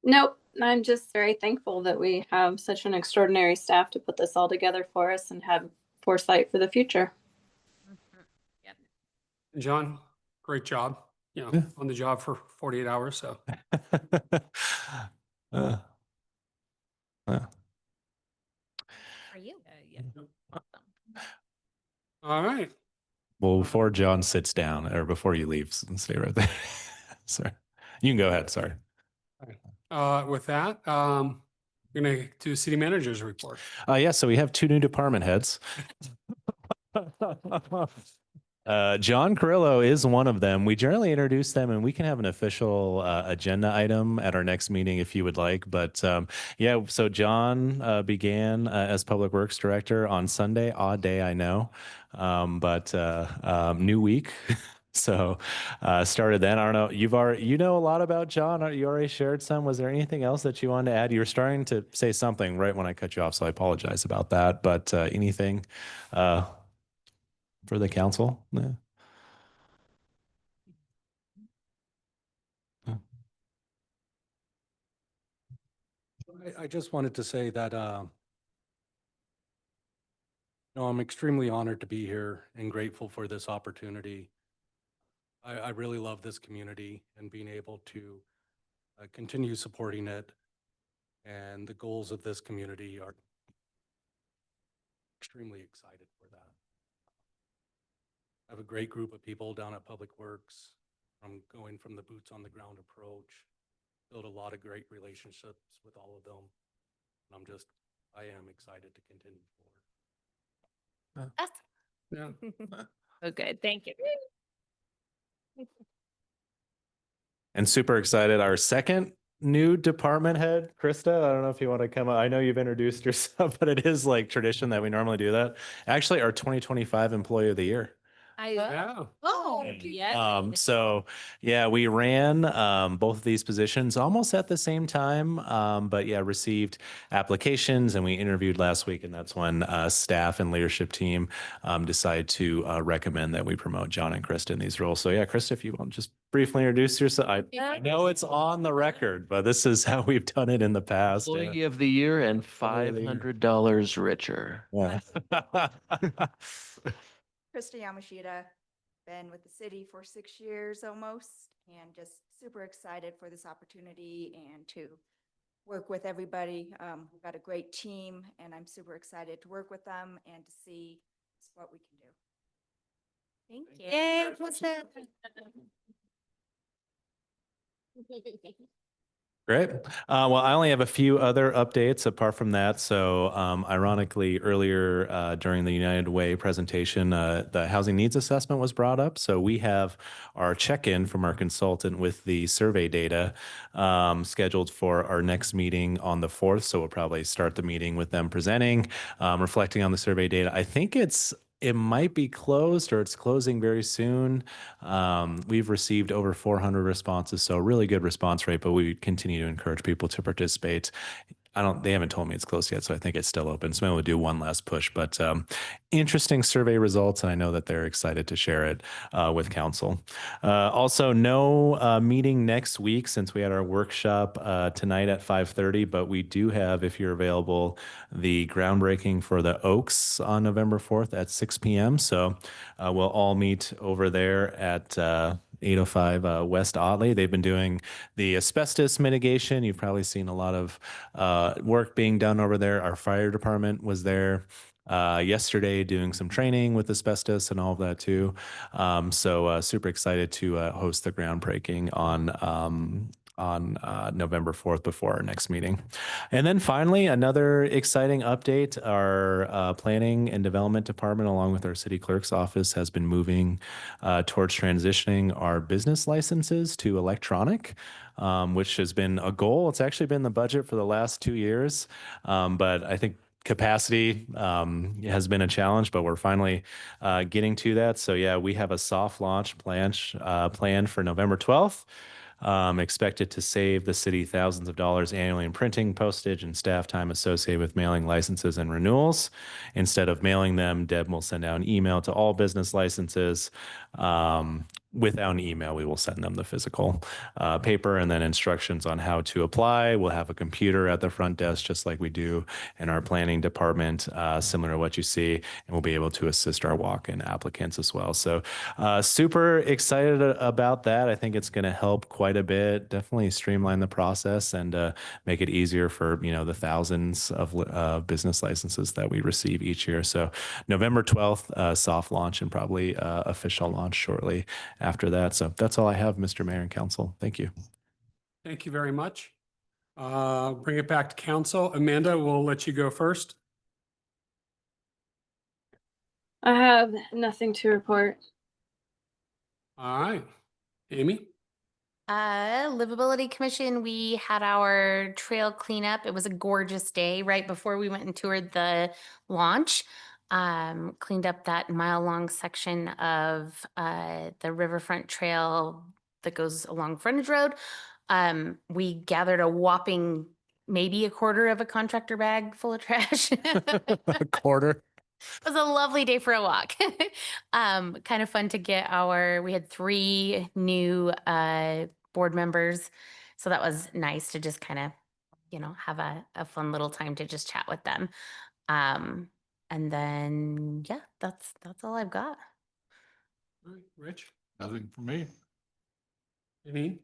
Nope. I'm just very thankful that we have such an extraordinary staff to put this all together for us and have foresight for the future. John, great job, on the job for 48 hours. So Uh, For you. Yeah. all right. well, before John sits down or before you leave, stay right there. Sorry. You can go ahead. Sorry. With that, we're going to do city manager's report. Yeah, so we have 2 new department heads. John Carrillo is one of them. We generally introduce them and we can have an official agenda item at our next meeting if you would like. But yeah, so John began as Public Works Director on Sunday, odd day, I know, but new week. So started then. I don't know. You know a lot about John. You already shared some. Was there anything else that you wanted to add? You were starting to say something right when I cut you off, so I apologize about that. But anything for the council? Yeah. I just wanted to say that, I'm extremely honored to be here and grateful for this opportunity. I really love this community and being able to continue supporting it. And the goals of this community are extremely excited for that. I have a great group of people down at Public Works. I'm going from the boots on the ground approach, build a lot of great relationships with all of them. And I am excited to continue forward. Yeah. Oh, good. Thank you. And super excited. Our second new department head, Krista. I don't know if you want to come up. I know you've introduced yourself, but it is like tradition that we normally do that. Actually, our 2025 Employee of the Year. Yeah. Oh, So yeah, we ran both of these positions almost at the same time, but yeah, received applications and we interviewed last week, and that's when staff and leadership team decided to recommend that we promote John and Krista in these roles. So yeah, Krista, if you want to just briefly introduce yourself. I know it's on the record, but this is how we've done it in the past. Employee of the year and $500 richer. Yeah. Krista Yamashita, been with the city for 6 years almost, and just super excited for this opportunity and to work with everybody. We've got a great team, and I'm super excited to work with them and to see what we can do. Thank you. Yay, Great. Well, I only have a few other updates apart from that. So, ironically, earlier during the United Way presentation, the housing needs assessment was brought up. So we have our check-in from our consultant with the survey data scheduled for our next meeting on the 4th. So we'll probably start the meeting with them presenting, reflecting on the survey data. I think it might be closed or it's closing very soon. We've received over 400 responses, so really good response rate, but we continue to encourage people to participate. They haven't told me it's closed yet, so I think it's still open. So maybe we'll do one last push, but interesting survey results. And I know that they're excited to share it with council. Also, no meeting next week since we had our workshop tonight at 5:30, but we do have, if you're available, the groundbreaking for the Oaks on November 4th at 6 p.m. So we'll all meet over there at 805 West Otley. They've been doing the asbestos mitigation. You've probably seen a lot of work being done over there. Our fire department was there yesterday doing some training with asbestos and all of that too. So super excited to host the groundbreaking on November 4th before our next meeting. And then finally, another exciting update, our planning and development department, along with our city clerk's office, has been moving towards transitioning our business licenses to electronic, which has been a goal. It's actually been the budget for the last 2 years, but I think capacity has been a challenge, but we're finally getting to that. So yeah, we have a soft launch planned for November 12th. Expected to save the city thousands of dollars annually in printing, postage, and staff time associated with mailing licenses and renewals. Instead of mailing them, Deb will send out an email to all business licenses. Without an email, we will send them the physical paper and then instructions on how to apply. We'll have a computer at the front desk, just like we do in our planning department, similar to what you see, and we'll be able to assist our walk-in applicants as well. So super excited about that. I think it's going to help quite a bit, definitely streamline the process and make it easier for, the thousands of business licenses that we receive each year. So November 12th, soft launch and probably official launch shortly after that. So that's all I have, Mr. Mayor and Council. Thank you. Thank you very much. Bring it back to council. Amanda, we'll let you go first. I have nothing to report. All right. Amy? Livability Commission, we had our trail cleanup. It was a gorgeous day right before we went and toured the launch. Cleaned up that mile-long section of the riverfront trail that goes along Frontage Road. We gathered a whopping maybe a quarter of a contractor bag full of trash. A quarter. It was a lovely day for a walk. Kind of fun to get we had 3 new board members. So that was nice to just kind of, have a fun little time to just chat with them. And then, yeah, that's all I've got. All right, Rich? Nothing for me. Janine?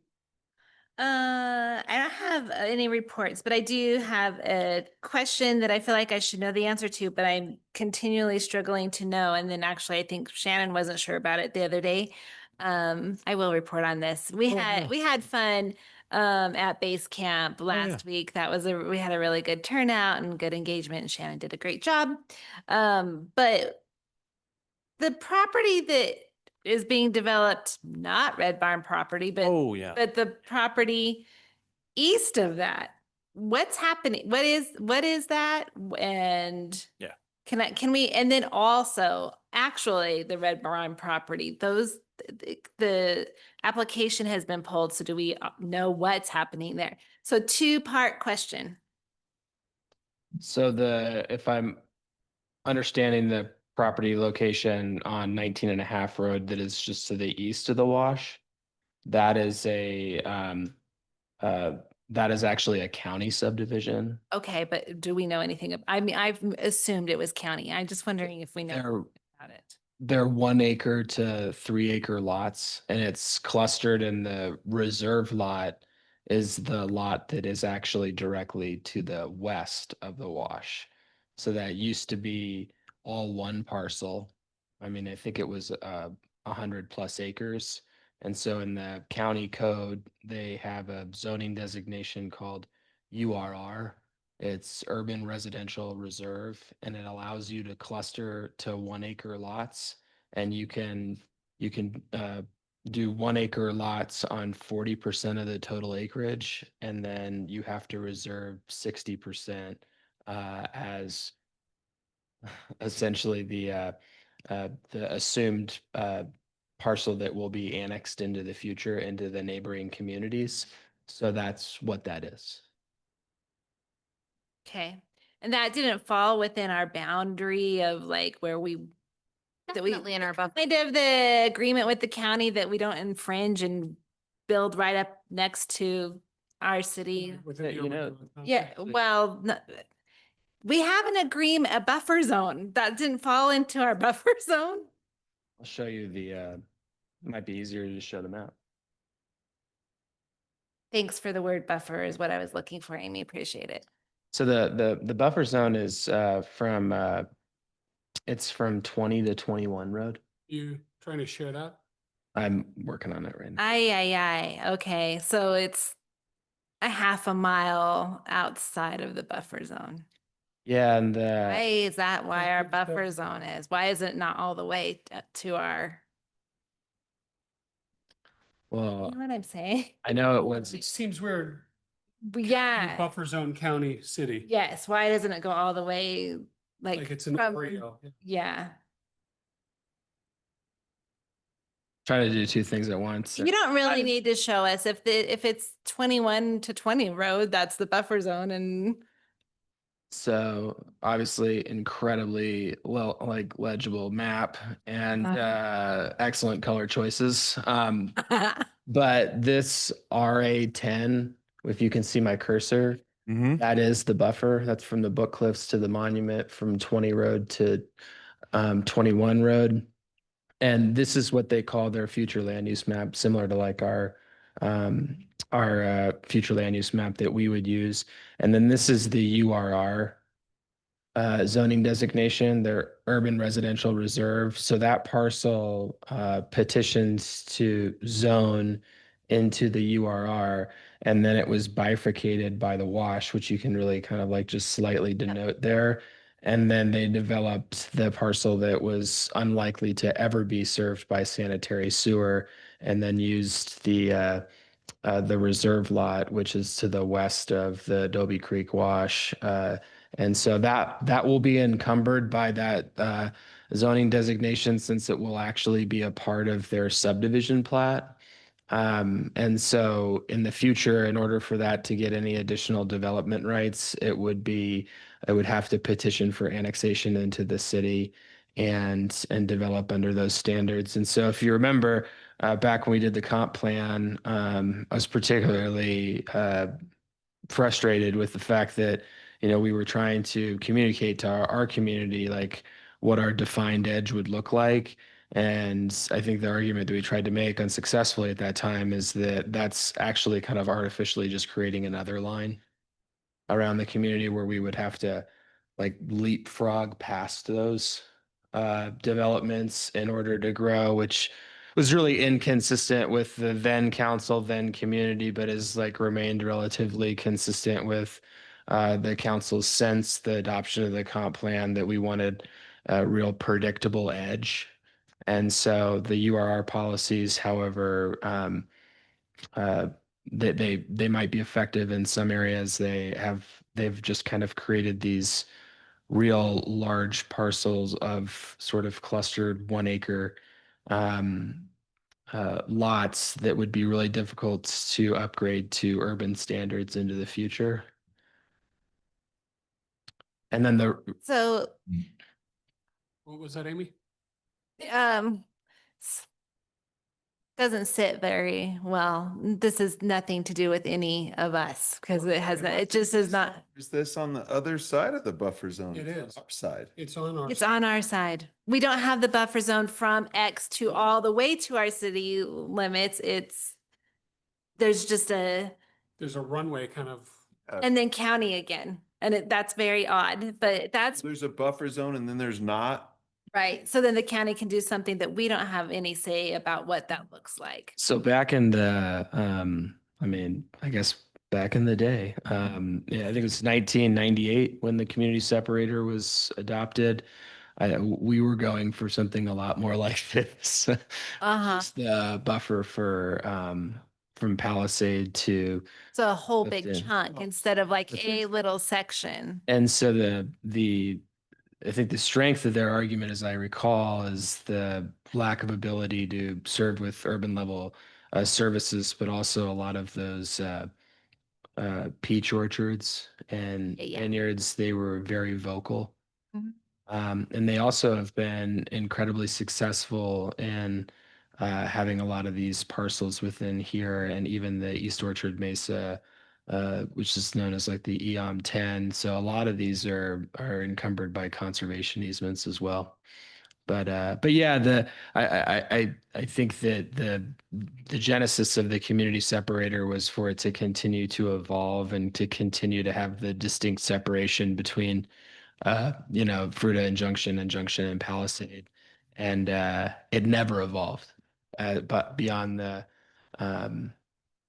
I don't have any reports, but I do have a question that I feel like I should know the answer to, but I'm continually struggling to know. And then actually, I think Shannon wasn't sure about it the other day. I will report on this. We had fun at base camp last week. We had a really good turnout and good engagement, and Shannon did a great job. But the property that is being developed, not Red Barn property, but but the property east of that. What's happening? What is that? And Can we, and then also, actually, the Red Barn property, the application has been pulled, so do we know what's happening there? So two-part question. So if I'm understanding the property location on 19 and a half road that is just to the east of the wash, that is uh, that is actually a county subdivision. Okay, but do we know anything? I mean, I've assumed it was county. I'm just wondering if we know They're about it. They're 1 acre to 3 acre lots, and it's clustered, and the reserve lot is the lot that is actually directly to the west of the wash. So that used to be all one parcel. I mean, I think it was 100+ acres. And so in the county code, they have a zoning designation called URR. It's urban residential reserve, and it allows you to cluster to 1 acre lots, and you can do 1 acre lots on 40% of the total acreage, and then you have to reserve 60% as essentially the assumed parcel that will be annexed into the future into the neighboring communities. So that's what that is. Okay, and that didn't fall within our boundary of like where we Definitely in our buffer. kind of the agreement with the county that we don't infringe and build right up next to our city. Within the you know, urban growth Yeah, boundary. well, we have an agreement, a buffer zone that didn't fall into our buffer zone. I'll show you it might be easier to show the map. Thanks for the word buffer is what I was looking for, Amy. Appreciate it. So the buffer zone is it's from 20 to 21 road. You trying to share that? I'm working on it right now. Aye. Okay, so it's a half a mile outside of the buffer zone. Yeah, and Why is that why our buffer zone is? Why is it not all the way to our, well, you know what I'm saying? I know it was It seems weird. Yeah, Buffer zone county city. yes, why doesn't it go all the way Like it's an from- Oreo. Yeah, trying to do two things at once. you don't really need to show us if it's 21 to 20 road, that's the buffer zone and So obviously incredibly well, like legible map and excellent color choices. But this RA10, if you can see my cursor, that is the buffer. That's from the Book Cliffs to the monument, from 20 road to 21 road. And this is what they call their future land use map, similar to like our future land use map that we would use. And then this is the URR zoning designation, their urban residential reserve. So that parcel petitions to zone into the URR, and then it was bifurcated by the wash, which you can really kind of like just slightly denote there. And then they developed the parcel that was unlikely to ever be served by sanitary sewer, and then used the reserve lot, which is to the west of the Adobe Creek Wash. And so that will be encumbered by that zoning designation, since it will actually be a part of their subdivision plat. And so in the future, in order for that to get any additional development rights, it would have to petition for annexation into the city and develop under those standards. And so if you remember, back when we did the comp plan, I was particularly frustrated with the fact that, we were trying to communicate to our community like what our defined edge would look like. And I think the argument that we tried to make unsuccessfully at that time is that that's actually kind of artificially just creating another line around the community where we would have to like leapfrog past those developments in order to grow, which was really inconsistent with the then council, then community, but has like remained relatively consistent with the council's since the adoption of the comp plan, that we wanted a real predictable edge. And so the URR policies, however, they might be effective in some areas. They've just kind of created these real large parcels of sort of clustered 1 acre lots that would be really difficult to upgrade to urban standards into the future. And then So, What was that, Amy? s- doesn't sit very well. This has nothing to do with any of us because it just is not, Is this on the other side of the buffer zone? It It's is. on our side. It's on our. it's on our side. We don't have the buffer zone from X to all the way to our city limits. There's just There's a runway kind of. and then county again. And that's very odd, but that's There's a buffer zone and then there's not. right. So then the county can do something that we don't have any say about what that looks like. So back in the, I mean, I guess back in the day, yeah, I think it was 1998 when the community separator was adopted. We were going for something a lot more like this. Uh-huh. Just the buffer for, from Palisade to, So a whole big Clifton. chunk instead of like a little section. and so I think the strength of their argument, as I recall, is the lack of ability to serve with urban level services, but also a lot of those peach orchards and Yeah. vineyards, they were very vocal. Mhm. And they also have been incredibly successful in having a lot of these parcels within here and even the East Orchard Mesa, which is known as like the EOM 10. So a lot of these are encumbered by conservation easements as well. But yeah, I think that the genesis of the community separator was for it to continue to evolve and to continue to have the distinct separation between Fruita and Junction and Palisade. And it never evolved, but beyond the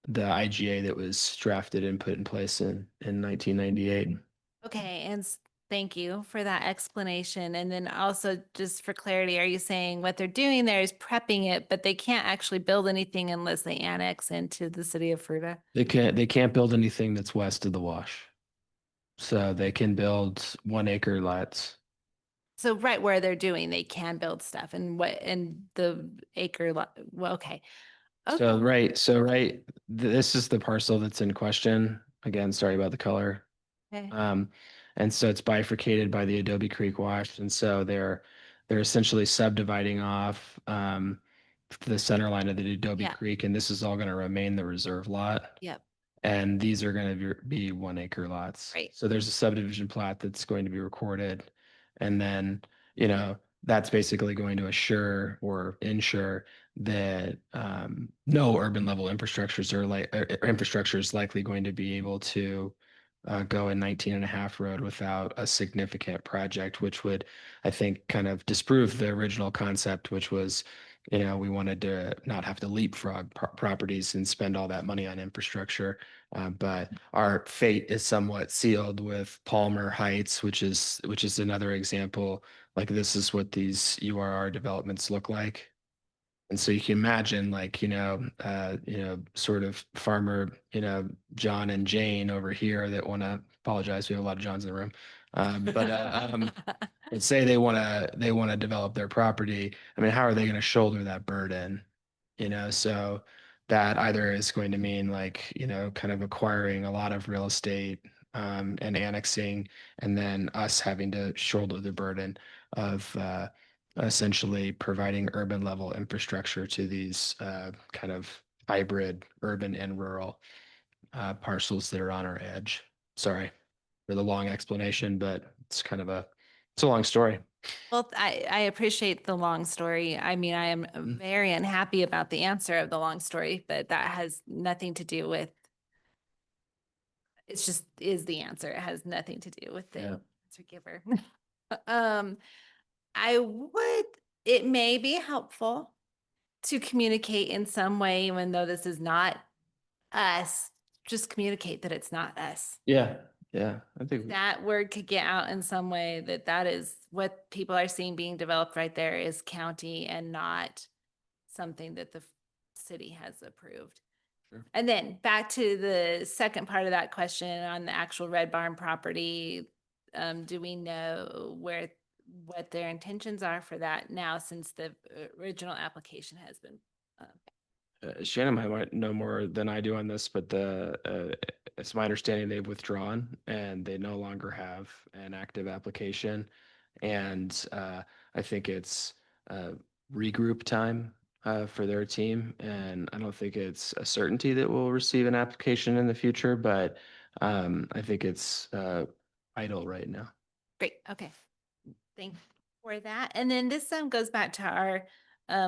IGA that was drafted and put in place in 1998. Okay, and thank you for that explanation. And then also just for clarity, are you saying what they're doing there is prepping it, but they can't actually build anything unless they annex into the city of Fruita? They can't build anything that's west of the wash. So they can build 1 acre lots. So right where they're doing, they can build stuff and the acre lot, well, okay. So Okay. this is the parcel that's in question. Again, sorry about the color. Okay. And so it's bifurcated by the Adobe Creek Wash. And so they're essentially subdividing off the center line of the Adobe Yeah. Creek, and this is all going to remain the reserve lot. Yep. And these are going to be 1 acre lots. Right. So there's a subdivision plat that's going to be recorded. And then, that's basically going to assure or ensure that no urban level infrastructures infrastructure is likely going to be able to go in 19.5 road without a significant project, which would, I think, kind of disprove the original concept, which was, we wanted to not have to leapfrog properties and spend all that money on infrastructure. But our fate is somewhat sealed with Palmer Heights, which is another example. Like this is what these URR developments look like. And so you can imagine like, sort of farmer, John and Jane over here that want to apologize. We have a lot of Johns in the room. But say they want to develop their property. I mean, how are they going to shoulder that burden? So that either is going to mean like, kind of acquiring a lot of real estate and annexing, and then us having to shoulder the burden of essentially providing urban level infrastructure to these kind of hybrid urban and rural parcels that are on our edge. Sorry for the long explanation, but it's a long story. Well, I appreciate the long story. I mean, I am very unhappy about the answer of the long story, but that has nothing to do with, it's just is the answer. It has nothing to do with the answer giver. It may be helpful to communicate in some way, even though this is not us, just communicate that it's not us. Yeah. Yeah. I think That word could get out in some way that is what people are seeing being developed right there is county and not something that the city has approved. Sure. And then back to the second part of that question on the actual Red Barn property. do we know what their intentions are for that now since the original application has been? Shannon might know more than I do on this, but it's my understanding they've withdrawn and they no longer have an active application. And I think it's regroup time for their team. And I don't think it's a certainty that we'll receive an application in the future, but I think it's idle right now. Great, okay. Thank you for that. And then this goes back to our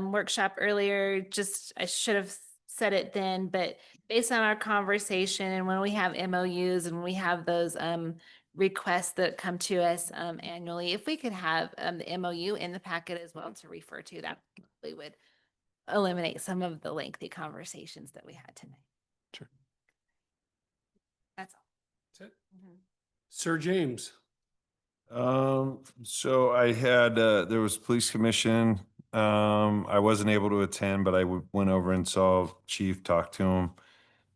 workshop earlier, just I should have said it then, but based on our conversation and when we have MOUs and when we have those requests that come to us annually, if we could have the MOU in the packet as well to refer to, that probably would eliminate some of the lengthy conversations that we had tonight. Sure. That's all. That's it. Sir James. So I had, there was police commission. I wasn't able to attend, but I went over and saw chief, talked to him.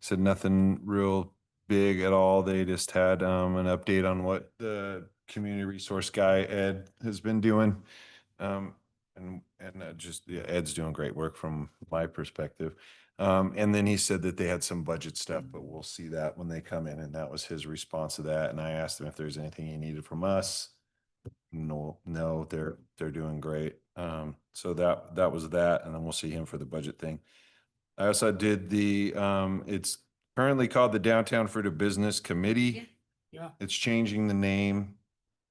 Said nothing real big at all. They just had, an update on what the community resource guy, Ed, has been doing. Just, yeah, Ed's doing great work from my perspective. And then he said that they had some budget stuff, but we'll see that when they come in. And that was his response to that. And I asked him if there's anything he needed from us. No, they're doing great. So that was that. And then we'll see him for the budget thing. I also did it's currently called the Downtown Fruita Business Committee. Yeah. It's changing the name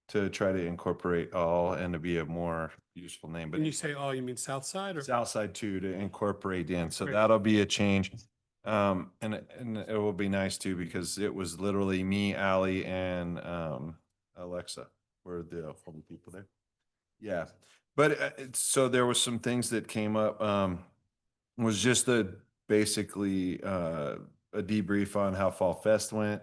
to try to incorporate all and to be a more useful name. But When you say all, you mean South Side or? Southside too, to incorporate in. So Great. that'll be a change. And it will be nice too, because it was literally me, Allie, and Alexa were the only people there. Yeah. But so there was some things that came up, was just basically a debrief on how Fall Fest went.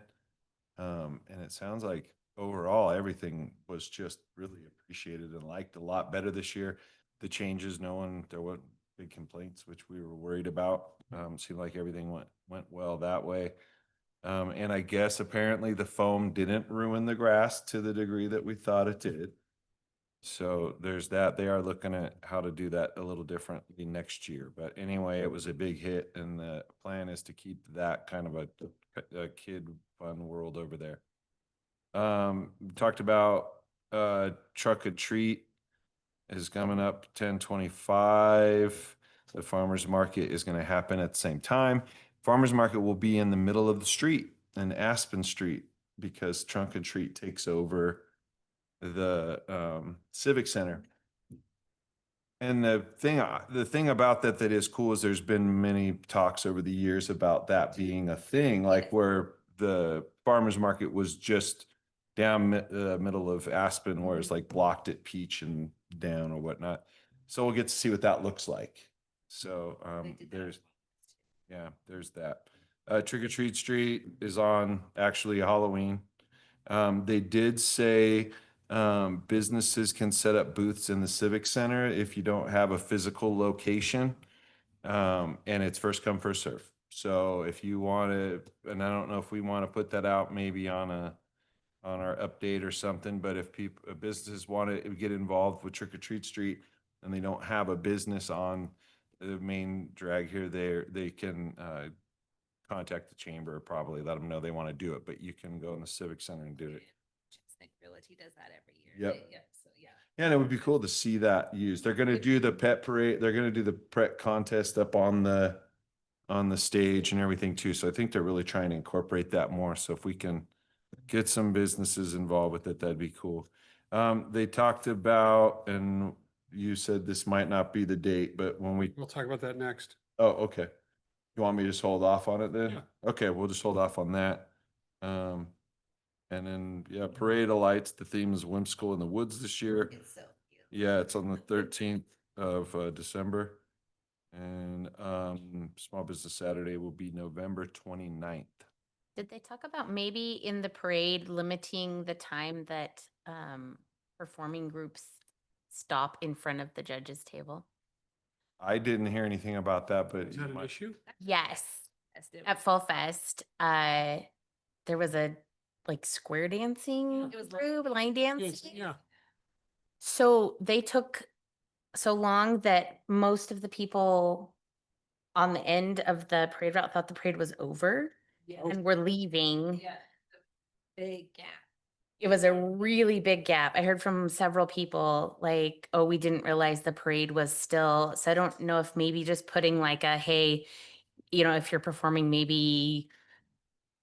And it sounds like overall everything was just really appreciated and liked a lot better this year. The changes, there weren't big complaints, which we were worried about. Seemed like everything went well that way. And I guess apparently the foam didn't ruin the grass to the degree that we thought it did. So there's that. They are looking at how to do that a little differently next year. But anyway, it was a big hit, and the plan is to keep that kind of a kid fun world over there. Talked about Truck or Treat is coming up 10/25. The farmers market is going to happen at the same time. Farmers market will be in the middle of the street in Aspen Street because Trunk or Treat takes over the Civic Center. And the thing about that is cool is there's been many talks over the years about that being a thing, like where the farmers market was just down the middle of Aspen, where it's like blocked at Peach and down or whatnot. So we'll get to see what that looks like. So there's that. Trick or Treat Street is on actually Halloween. They did say businesses can set up booths in the Civic Center if you don't have a physical location. And it's first come, first serve. So if you want to, and I don't know if we want to put that out maybe on our update or something, but if businesses want to get involved with Trick or Treat Street and they don't have a business on the main drag here, they can contact the chamber, probably let them know they want to do it, but you can go in the Civic Center and do it. Realty does that every year. Yep. Yeah, so yeah. Yeah, and it would be cool to see that used. They're going to do the pet parade. They're going to do the pet contest up on the stage and everything too. So I think they're really trying to incorporate that more. So if we can get some businesses involved with it, that'd be cool. They talked about, and you said this might not be the date, but We'll talk about that next. Oh, okay. You want me to just hold off on it then? Yeah. Okay, we'll just hold off on that. And then, yeah, Parade of Lights, the theme is Whimsical in the Woods this year. It's so cute. Yeah, it's on the 13th of December. And Small Business Saturday will be November 29th. Did they talk about maybe in the parade limiting the time that performing groups stop in front of the judges' table? I didn't hear anything about that, but Is that an issue? Yes. That's At Fall Fest, there was a like square dancing It was group, line Yes, dancing. yeah. So they took so long that most of the people on the end of the parade route thought the parade was over and were leaving. Yeah. Big gap. It was a really big gap. I heard from several people like, oh, we didn't realize the parade was still. So I don't know if maybe just putting like a, hey, you know, if you're performing maybe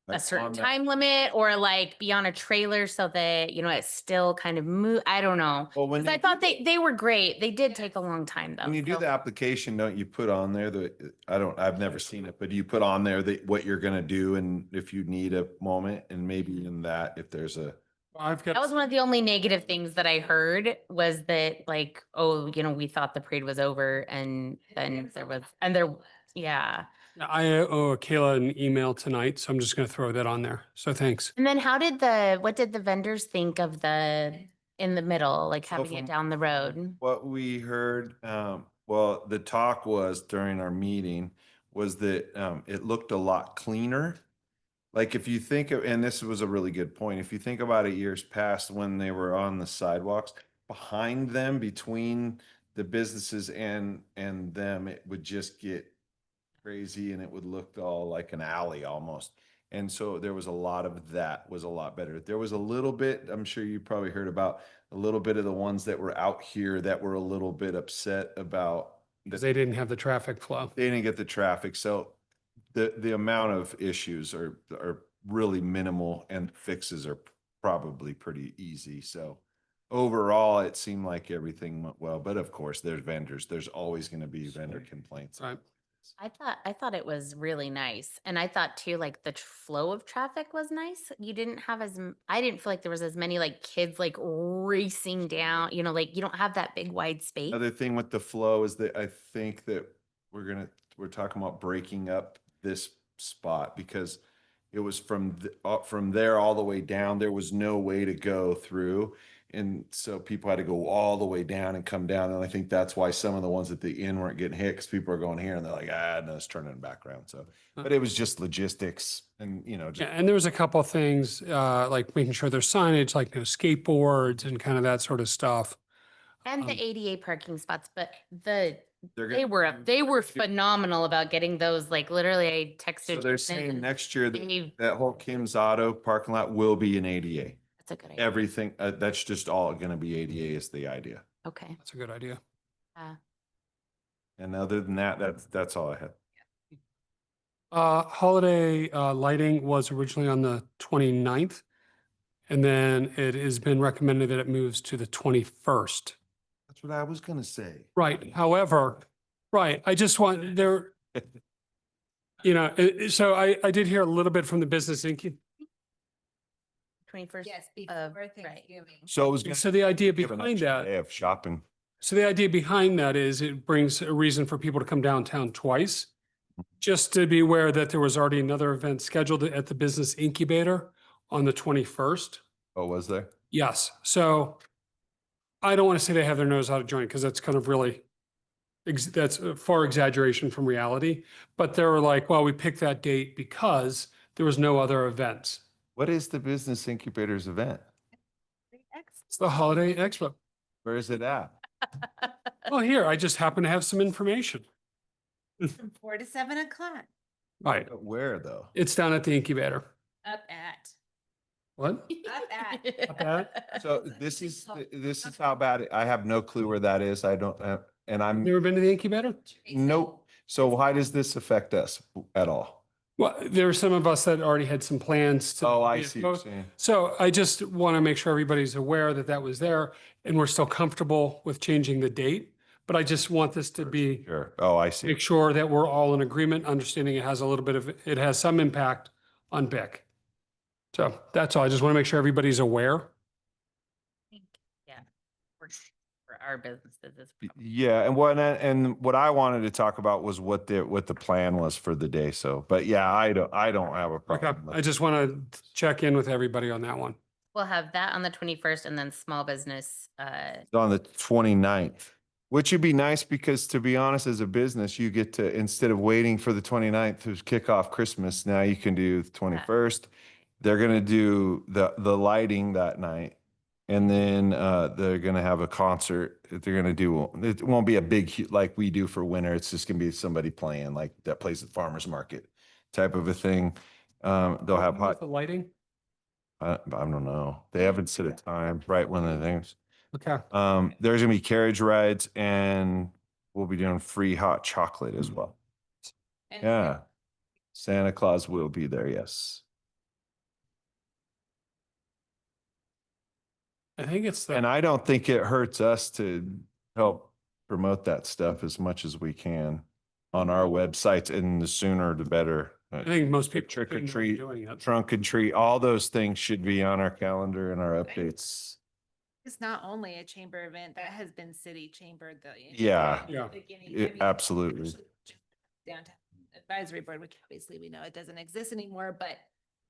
a Like certain on that- time limit or like be on a trailer so that, you know, it's still kind of move. I don't know. Well, when 'Cause I you thought they were great. They did take a long time though. When you do so- the application, don't you put on there I've never seen it, but do you put on there what you're gonna do and if you need a moment and maybe in that, if there's a. I've got. That was one of the only negative things that I heard was that like, oh, you know, we thought the parade was over and then yeah. I owe Kayla an email tonight, so I'm just going to throw that on there. So thanks. And then what did the vendors think of the in the middle, like having it from- down the road? What we heard, well, the talk was during our meeting was that it looked a lot cleaner. Like if you think of, and this was a really good point, if you think about it years past when they were on the sidewalks, behind them, between the businesses and them, it would just get crazy and it would look all like an alley almost. And so there was a lot of that was a lot better. There was a little bit, I'm sure you probably heard about a little bit of the ones that were out here that were a little bit upset about Because they didn't have the traffic flow. they didn't get the traffic. So the amount of issues are really minimal and fixes are probably pretty easy. So overall, it seemed like everything went well. But of course, there's vendors. There's always going to be vendor complaints. Right. I thought it was really nice. And I thought too, like the flow of traffic was nice. You didn't have I didn't feel like there was as many like kids like racing down, you know, like you don't have that big wide space. Another thing with the flow is that I think that we're talking about breaking up this spot because it was from there all the way down. There was no way to go through. And so people had to go all the way down and come down. And I think that's why some of the ones at the end weren't getting hit because people are going here and they're like, no, it's turning back around. So, but it was just logistics and, you know, Yeah, and there was a couple of things, like making sure there's signage, like no skateboards and kind of that sort of stuff. And the Um, ADA parking spots, but they're they were phenomenal about getting those. Like literally I texted. So they're saying Jason, next year they- that whole Kim's Auto parking lot will be an ADA. That's a good idea. Everything, that's just all going to be ADA is the idea. Okay. That's a good idea. And other than that, that's all I had. Holiday lighting was originally on the 29th, and then it has been recommended that it moves to the 21st. That's what I was going to say. Right. However, right, I just want there, you know, so I did hear a little bit from the business inc. 21st. Yes, of- before right. Thanksgiving. So it was going So the idea give an behind extra that, day of shopping. so the idea behind that is it brings a reason for people to come downtown twice. Just to be aware that there was already another event scheduled at the business incubator on the 21st. Oh, was there? Yes, so I don't want to say they have their nose out of joint because that's kind of really, that's a far exaggeration from reality. But they were like, well, we picked that date because there was no other events. What is the Business Incubators event? It's the Holiday Expo. Where is it at? Well, here, I just happen to have some information. From 4 to 7 o'clock. Right, Where though? it's down at the incubator. Up at. What? Up at. So this is how bad I have no clue where that is. I don't, and I'm, Never been to the incubator? nope. So why does this affect us at all? Well, there are some of us that already had some plans to. Oh, I be see what you're exposed. saying. So I just want to make sure everybody's aware that that was there and we're still comfortable with changing the date. But I just want this to be, Sure. Oh, I see. make sure that we're all in agreement, understanding it has a little bit of, it has some impact on BIC. So that's all. I just want to make sure everybody's aware. Yeah. For our businesses. It's Yeah, and what I wanted to talk about was what the plan was for the day. So, but yeah, I don't have a Okay. problem. I just want to check in with everybody on that one. We'll have that on the 21st and then small business. On the 29th, which would be nice because to be honest, as a business, you get to, instead of waiting for the 29th to kick off Christmas, now you can do the 21st. they're gonna do the lighting that night. And then they're gonna have a concert. They're gonna do, it won't be a big, like we do for winter. It's just gonna be somebody playing like that plays at farmer's market type of a thing. They'll have What's hot, the lighting? I don't know. They haven't set a time, right, one of the things. Okay. There's gonna be carriage rides and we'll be doing free hot chocolate as well. Yeah. Santa Claus will be there, yes. I think it's the. And I don't think it hurts us to help promote that stuff as much as we can on our websites, and the sooner the better. I think most people Trick or shouldn't be treat, doing it. trunk and treat, all those things should be on our calendar and our updates. It's not only a chamber event, that has been city chamber. Yeah. Yeah. Absolutely. Downtown advisory board, which obviously we know it doesn't exist anymore, but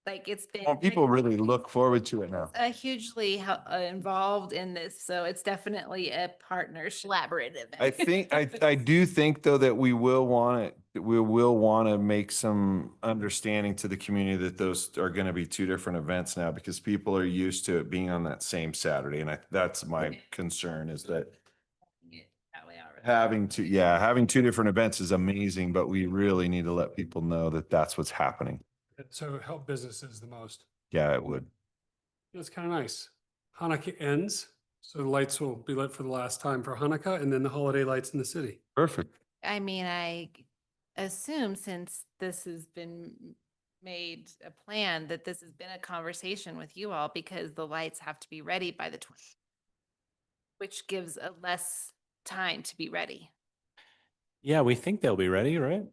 like it's been. Well, people really look forward to it now. Hugely involved in this, so it's definitely a partnership. Collaborative. I think, I do think though that we will want to make some understanding to the community that those are going to be two different events now, because people are used to it being on that same Saturday. And that's my concern, is that That way already. having two different events is amazing, but we really need to let people know that that's what's happening. So help businesses the most. Yeah, it would. That's kind of nice. Hanukkah ends, so the lights will be lit for the last time for Hanukkah, and then the holiday lights in the city. Perfect. I mean, I assume since this has been made a plan, that this has been a conversation with you all, because the lights have to be ready by the 20th, which gives a less time to be ready. Yeah, we think they'll be ready, right?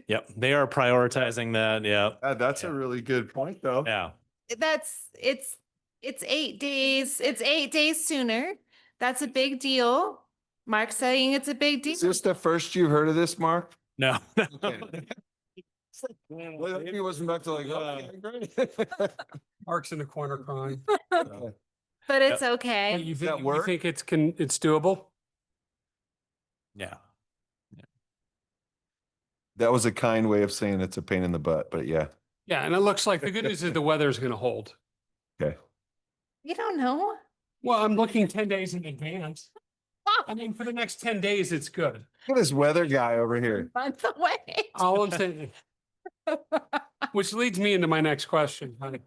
Yep, they are prioritizing that. Yeah, That's a really good point though. yeah. It's 8 days. It's 8 days sooner. That's a big deal. Mark's saying it's a big deal. Is this the first you've heard of this, Mark? No. Well, he wasn't about to like, okay, great. Mark's in the corner crying. But it's okay. You that think, you work? think it's doable? Yeah. That was a kind way of saying it's a pain in the butt, but yeah. Yeah, and it looks like the good news is the weather is going to hold. Okay. You don't know. Well, I'm looking 10 days in advance. I mean, for the next 10 days, it's good. Look at this weather guy over here. Month away. All I'm saying, which leads me into my next question, honey,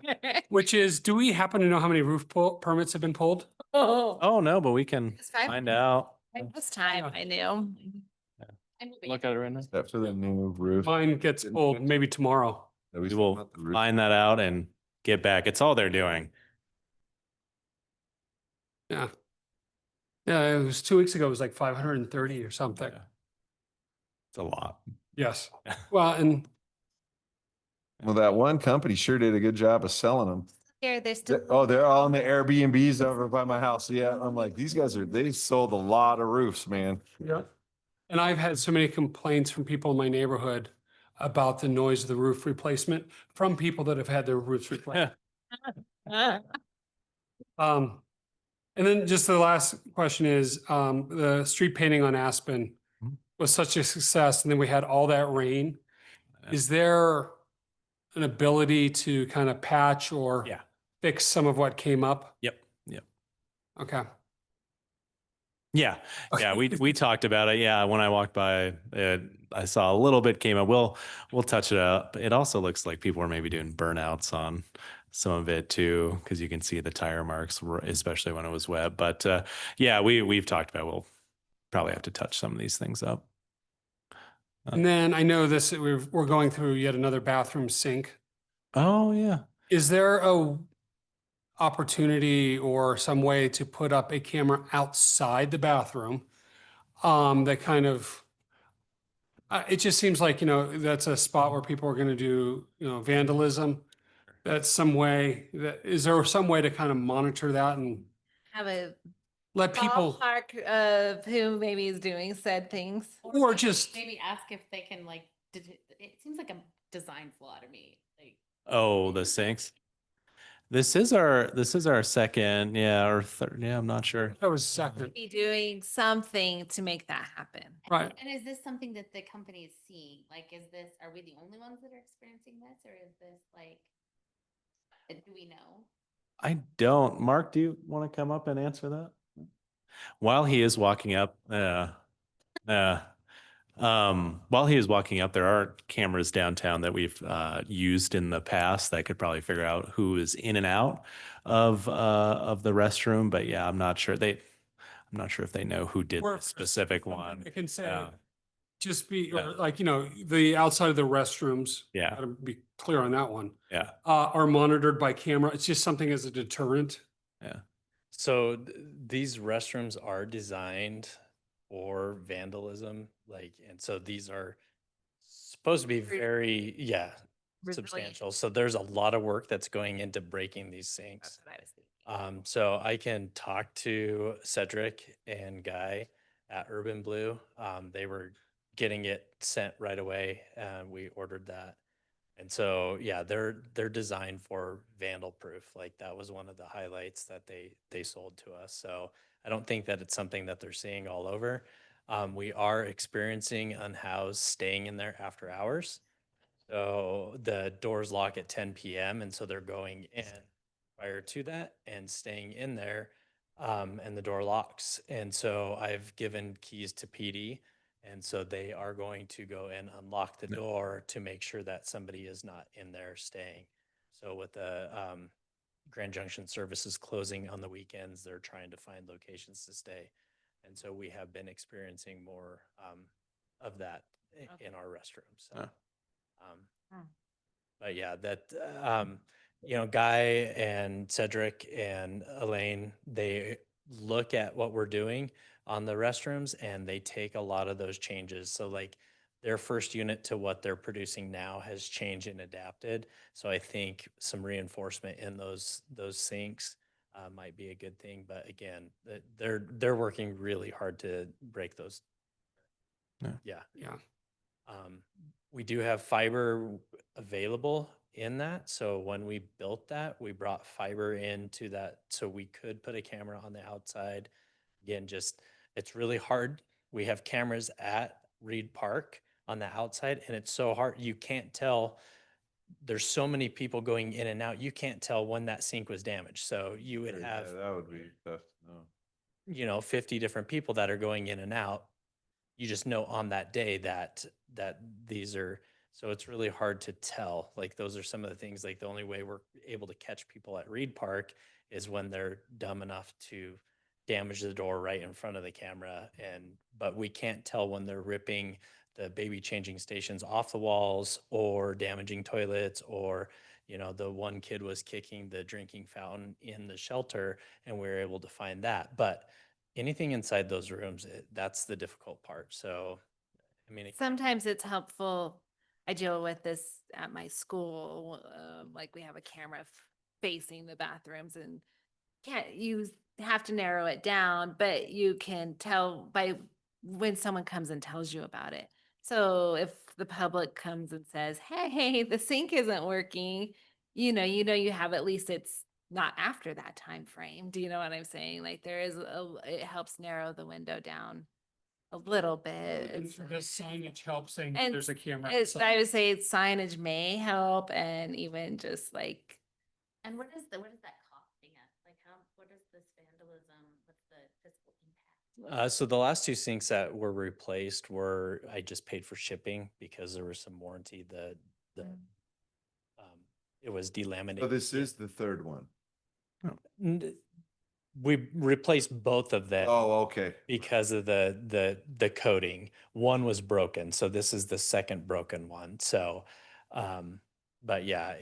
which is, do we happen to know how many roof permits have been pulled? Oh, no, but we can It's 5. find out. This time I knew. Look at it right now. After the new roof. Mine gets pulled maybe tomorrow. We will find that out and get back. It's all they're doing. Yeah. Yeah, it was 2 weeks ago. It was like 530 or something. Yeah. It's a lot. Yes. Well, and Well, that one company sure did a good job of selling them. Here, there's still. Oh, they're all in the Airbnbs over by my house. Yeah, I'm like, these guys they sold a lot of roofs, man. yeah. And I've had so many complaints from people in my neighborhood about the noise of the roof replacement from people that have had their roofs replaced. And then just the last question is, the street painting on Aspen was such a success, and then we had all that rain. Is there an ability to kind of patch or Yeah. fix some of what came up? Yep. Yep. Okay. Yeah. Yeah. We talked about it. Yeah. When I walked by, I saw a little bit came up. We'll touch it up. It also looks like people are maybe doing burnouts on some of it too, because you can see the tire marks, especially when it was wet. But yeah, we've talked about, we'll probably have to touch some of these things up. And then I know this, we're going through yet another bathroom sink. Oh yeah. Is there a opportunity or some way to put up a camera outside the bathroom? That kind of, it just seems like, that's a spot where people are going to do, vandalism. That's some way is there some way to kind of monitor that and Have a let people, ballpark of who maybe is doing said things. or just, Maybe ask if they can it seems like a design flaw to me. Like, Oh, the sinks. This is our second, or third. Yeah, I'm not sure. that was second, Be doing something to make that happen. right? and is this something that the company is seeing? Like, are we the only ones that are experiencing this, or is this like? Do we know? I don't. Mark, do you want to come up and answer that? While he is walking up, while he is walking up, there are cameras downtown that we've used in the past that could probably figure out who is in and out of the restroom. But yeah, I'm not sure if they know who did Or the specific one. I can say, Yeah. just be, Yeah. or like, the outside of the restrooms. Yeah. Gotta be clear on that one. Yeah. Are monitored by camera. It's just something as a deterrent. Yeah. So these restrooms are designed for vandalism, and so these are supposed to be very, substantial. So there's a lot of work that's going into breaking these sinks. That's what I was thinking. So I can talk to Cedric and Guy at Urban Blue. They were getting it sent right away, and we ordered that. And so, yeah, they're designed for vandal proof. Like that was one of the highlights that they sold to us. So I don't think that it's something that they're seeing all over. We are experiencing unhoused staying in there after hours. So the doors lock at 10 p.m. and so they're going in prior to that and staying in there, and the door locks. And so I've given keys to PD. And so they are going to go and unlock the door to make sure that somebody is not in there staying. So with the Grand Junction services closing on the weekends, they're trying to find locations to stay. And so we have been experiencing more of that in our restrooms. So, but yeah, Guy and Cedric and Elaine, they look at what we're doing on the restrooms and they take a lot of those changes. So like their first unit to what they're producing now has changed and adapted. So I think some reinforcement in those sinks might be a good thing. But again, they're working really hard to break those. Yeah. Yeah. We do have fiber available in that. So when we built that, we brought fiber into that so we could put a camera on the outside. Again, it's really hard. We have cameras at Reed Park on the outside, and it's so hard. You can't tell. There's so many people going in and out. You can't tell when that sink was damaged. So you would have, that would be tough to know. 50 different people that are going in and out. You just know on that day that these are, so it's really hard to tell. Like those are some of the things, like the only way we're able to catch people at Reed Park is when they're dumb enough to damage the door right in front of the camera. But we can't tell when they're ripping the baby changing stations off the walls or damaging toilets, or the one kid was kicking the drinking fountain in the shelter and we were able to find that. But anything inside those rooms, that's the difficult part. So, I mean, Sometimes it's helpful. I deal with this at my school. Like we have a camera facing the bathrooms, and you have to narrow it down, but you can tell by when someone comes and tells you about it. So if the public comes and says, "Hey, the sink isn't working," you have, at least it's not after that time frame. Do you know what I'm saying? Like it helps narrow the window down a little bit. The signage helps saying And there's a camera. I would say signage may help, and even just like, And what is that costing us? Like what is this vandalism? What's the fiscal impact? so the last two sinks that were replaced I just paid for shipping because there was some warranty. It was delaminated. So this is the third one. We replaced both of them. Oh, okay. Because of the coating. One was broken, so this is the second broken one. So, but yeah,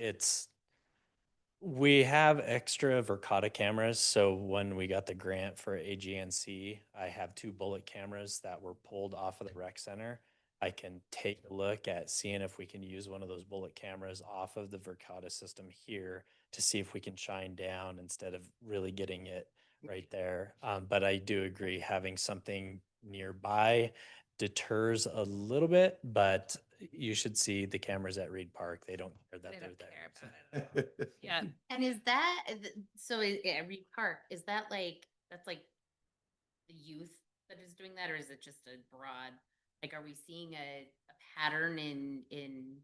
we have extra Verkada cameras. So when we got the grant for AGNC, I have 2 bullet cameras that were pulled off of the rec center. I can take a look at seeing if we can use one of those bullet cameras off of the Verkada system here to see if we can shine down instead of really getting it right there. But I do agree, having something nearby deters a little bit, but you should see the cameras at Reed Park. They don't care that they they're don't there. care about it. Yeah. And is that, so at Reed Park, is that that's like the youth that is doing that, or is it just a broad, are we seeing a pattern in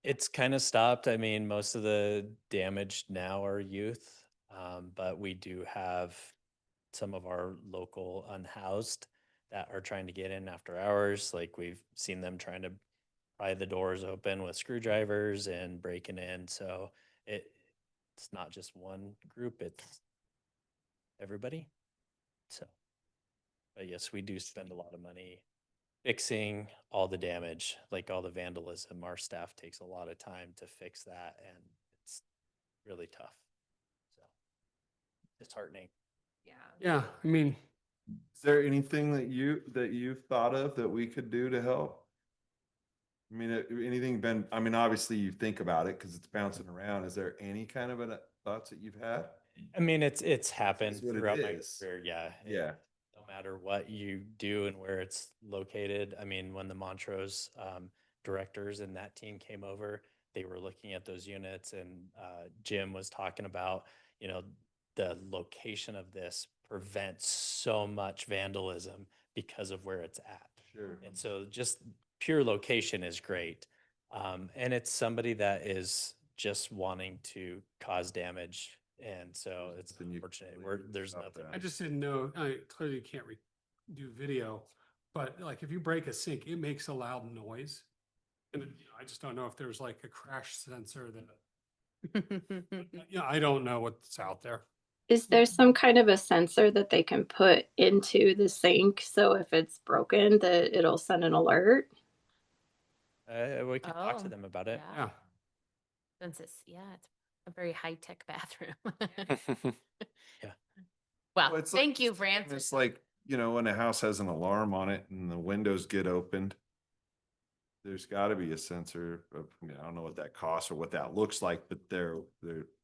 It's kind of stopped. I mean, most of the damage now are youth, but we do have some of our local unhoused that are trying to get in after hours. Like we've seen them trying to pry the doors open with screwdrivers and breaking in. So it's not just one group, it's everybody. So, but yes, we do spend a lot of money fixing all the damage, like all the vandalism. Our staff takes a lot of time to fix that, and it's really tough. So, disheartening. Yeah, I mean, Is there anything that you've thought of that we could do to help? I mean, anything been, I mean, obviously you think about it because it's bouncing around. Is there any kind of thoughts that you've had? I mean, it's happened what it throughout my is. career. Yeah. Yeah. No matter what you do and where it's located. I mean, when the Montrose directors and that team came over, they were looking at those units, and Jim was talking about, you know, the location of this prevents so much vandalism because of where it's at. Sure. And so just pure location is great. And it's somebody that is just wanting to cause damage. And so it's Then you unfortunate. completely There's stop nothing. that. I just didn't know, clearly you can't do video, but like if you break a sink, it makes a loud noise. And I just don't know if there's like a crash sensor that, I don't know what's out there. Is there some kind of a sensor that they can put into the sink so if it's broken that it'll send an alert? We can talk to Oh, them about it. Yeah. Since it's a very high-tech bathroom. Yeah. Well, Well, it's like- thank you for answering. It's like, you know, when a house has an alarm on it and the windows get opened, there's got to be a sensor of, I don't know what that costs or what that looks like, but there's,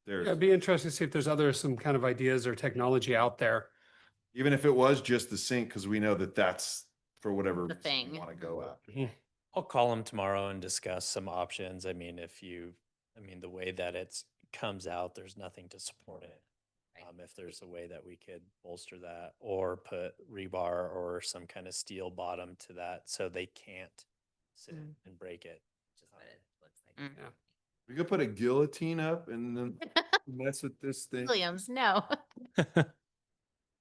Yeah, it'd be interesting to see if there's some kind of ideas or technology out there. even if it was just the sink, because we know that that's for whatever The reason thing. you want to go after. I'll call them tomorrow and discuss some options. I mean, the way that it's comes out, there's nothing to support it. If there's a way that we could bolster that or put rebar or some kind of steel bottom to that so they can't sit and break it. Just what it looks like. Yeah. We could put a guillotine up and then mess with this thing. Williams, no.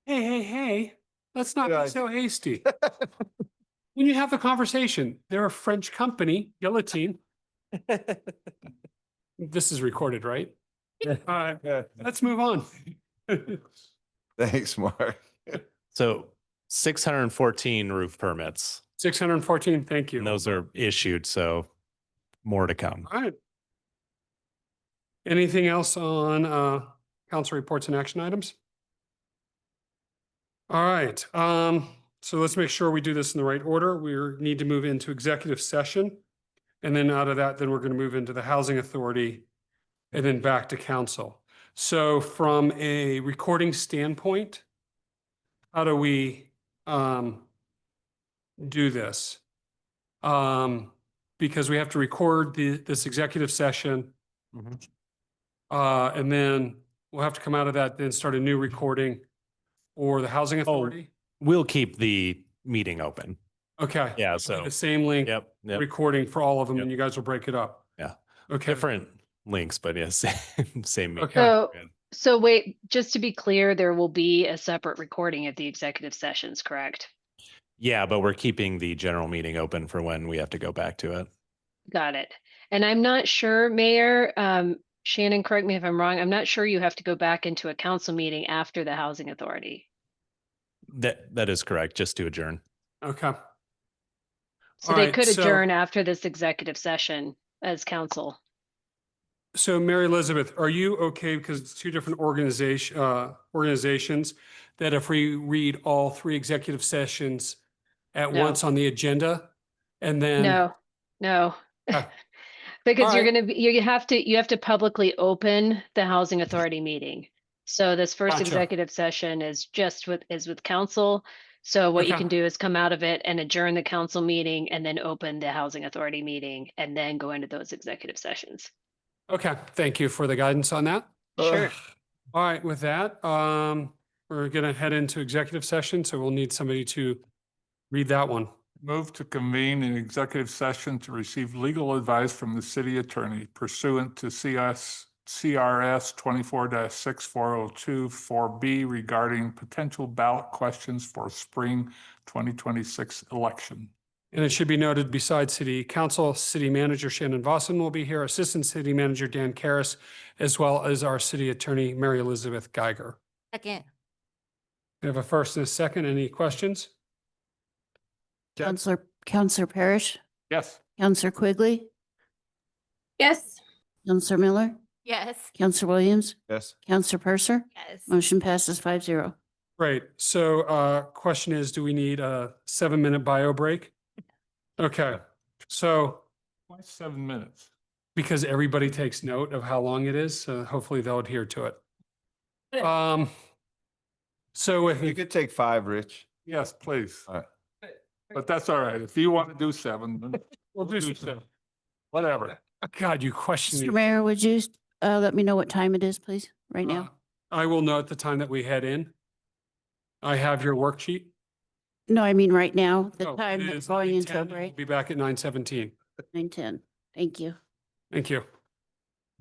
Hey, let's not Yeah. be so hasty. When you have the conversation, they're a French company, Guillotine. This is recorded, right? Let's move on. Thanks, Mark. So 614 roof permits, 614, thank you. and those are issued, so more to come. All right. Anything else on council reports and action items? All right, so let's make sure we do this in the right order. We need to move into executive session. And then out of that, then we're going to move into the housing authority and then back to council. So from a recording standpoint, how do we do this? Because we have to record this executive session. And then we'll have to come out of that, then start a new recording for the housing authority. We'll keep the meeting open. Okay. Yeah, so. The same link, Yep. recording for all of them, Yep. and you guys will break it up. Yeah. Okay. Different links, but yes, same meeting. Okay. So wait, just to be clear, there will be a separate recording of the executive sessions, correct? Yeah, but we're keeping the general meeting open for when we have to go back to it. Got it. And I'm not sure, Mayor, Shannon, correct me if I'm wrong, I'm not sure you have to go back into a council meeting after the housing authority. That is correct, just to adjourn. Okay. So All they right, could so- adjourn after this executive session as council. So Mary Elizabeth, are you okay, because it's two different organizations, that if we read all three executive sessions at No. once on the agenda and then? No. Okay. Because All you're right. gonna be, you have to publicly open the housing authority meeting. So this first Gotcha. executive session is with council. So what you Okay. can do is come out of it and adjourn the council meeting and then open the housing authority meeting and then go into those executive sessions. Okay, thank you for the guidance on that. Sure. All right, with that, we're gonna head into executive session, so we'll need somebody to read that one. Move to convene an executive session to receive legal advice from the city attorney pursuant to CRS 24-6402 4B regarding potential ballot questions for spring 2026 election. And it should be noted, besides City Council, City Manager Shannon Vossen will be here, Assistant City Manager Dan Karras, as well as our City Attorney Mary Elizabeth Geiger. Second. We have a first and a second. Any questions? Counselor Parrish, Yes. Counselor Quigley, Yes. Counselor Miller, Yes. Counselor Williams, Yes. Counselor Purser. Yes. Motion passes 5-0. Great. So question is, do we need a 7-minute bio break? Okay. So Why 7 minutes? because everybody takes note of how long it is, so hopefully they'll adhere to it. So with You could take 5, Rich. Yes, please. All right. But that's all right. If you want to do 7, then we'll do 7. Whatever. God, you question Mr. me. Mayor, would you let me know what time it is, please, right now? I will note the time that we head in. I have your worksheet. No, I mean right now, the Oh, time it that's is going into a 9:10. We'll break, be back at 9:17. 9:10. Thank you. Thank you.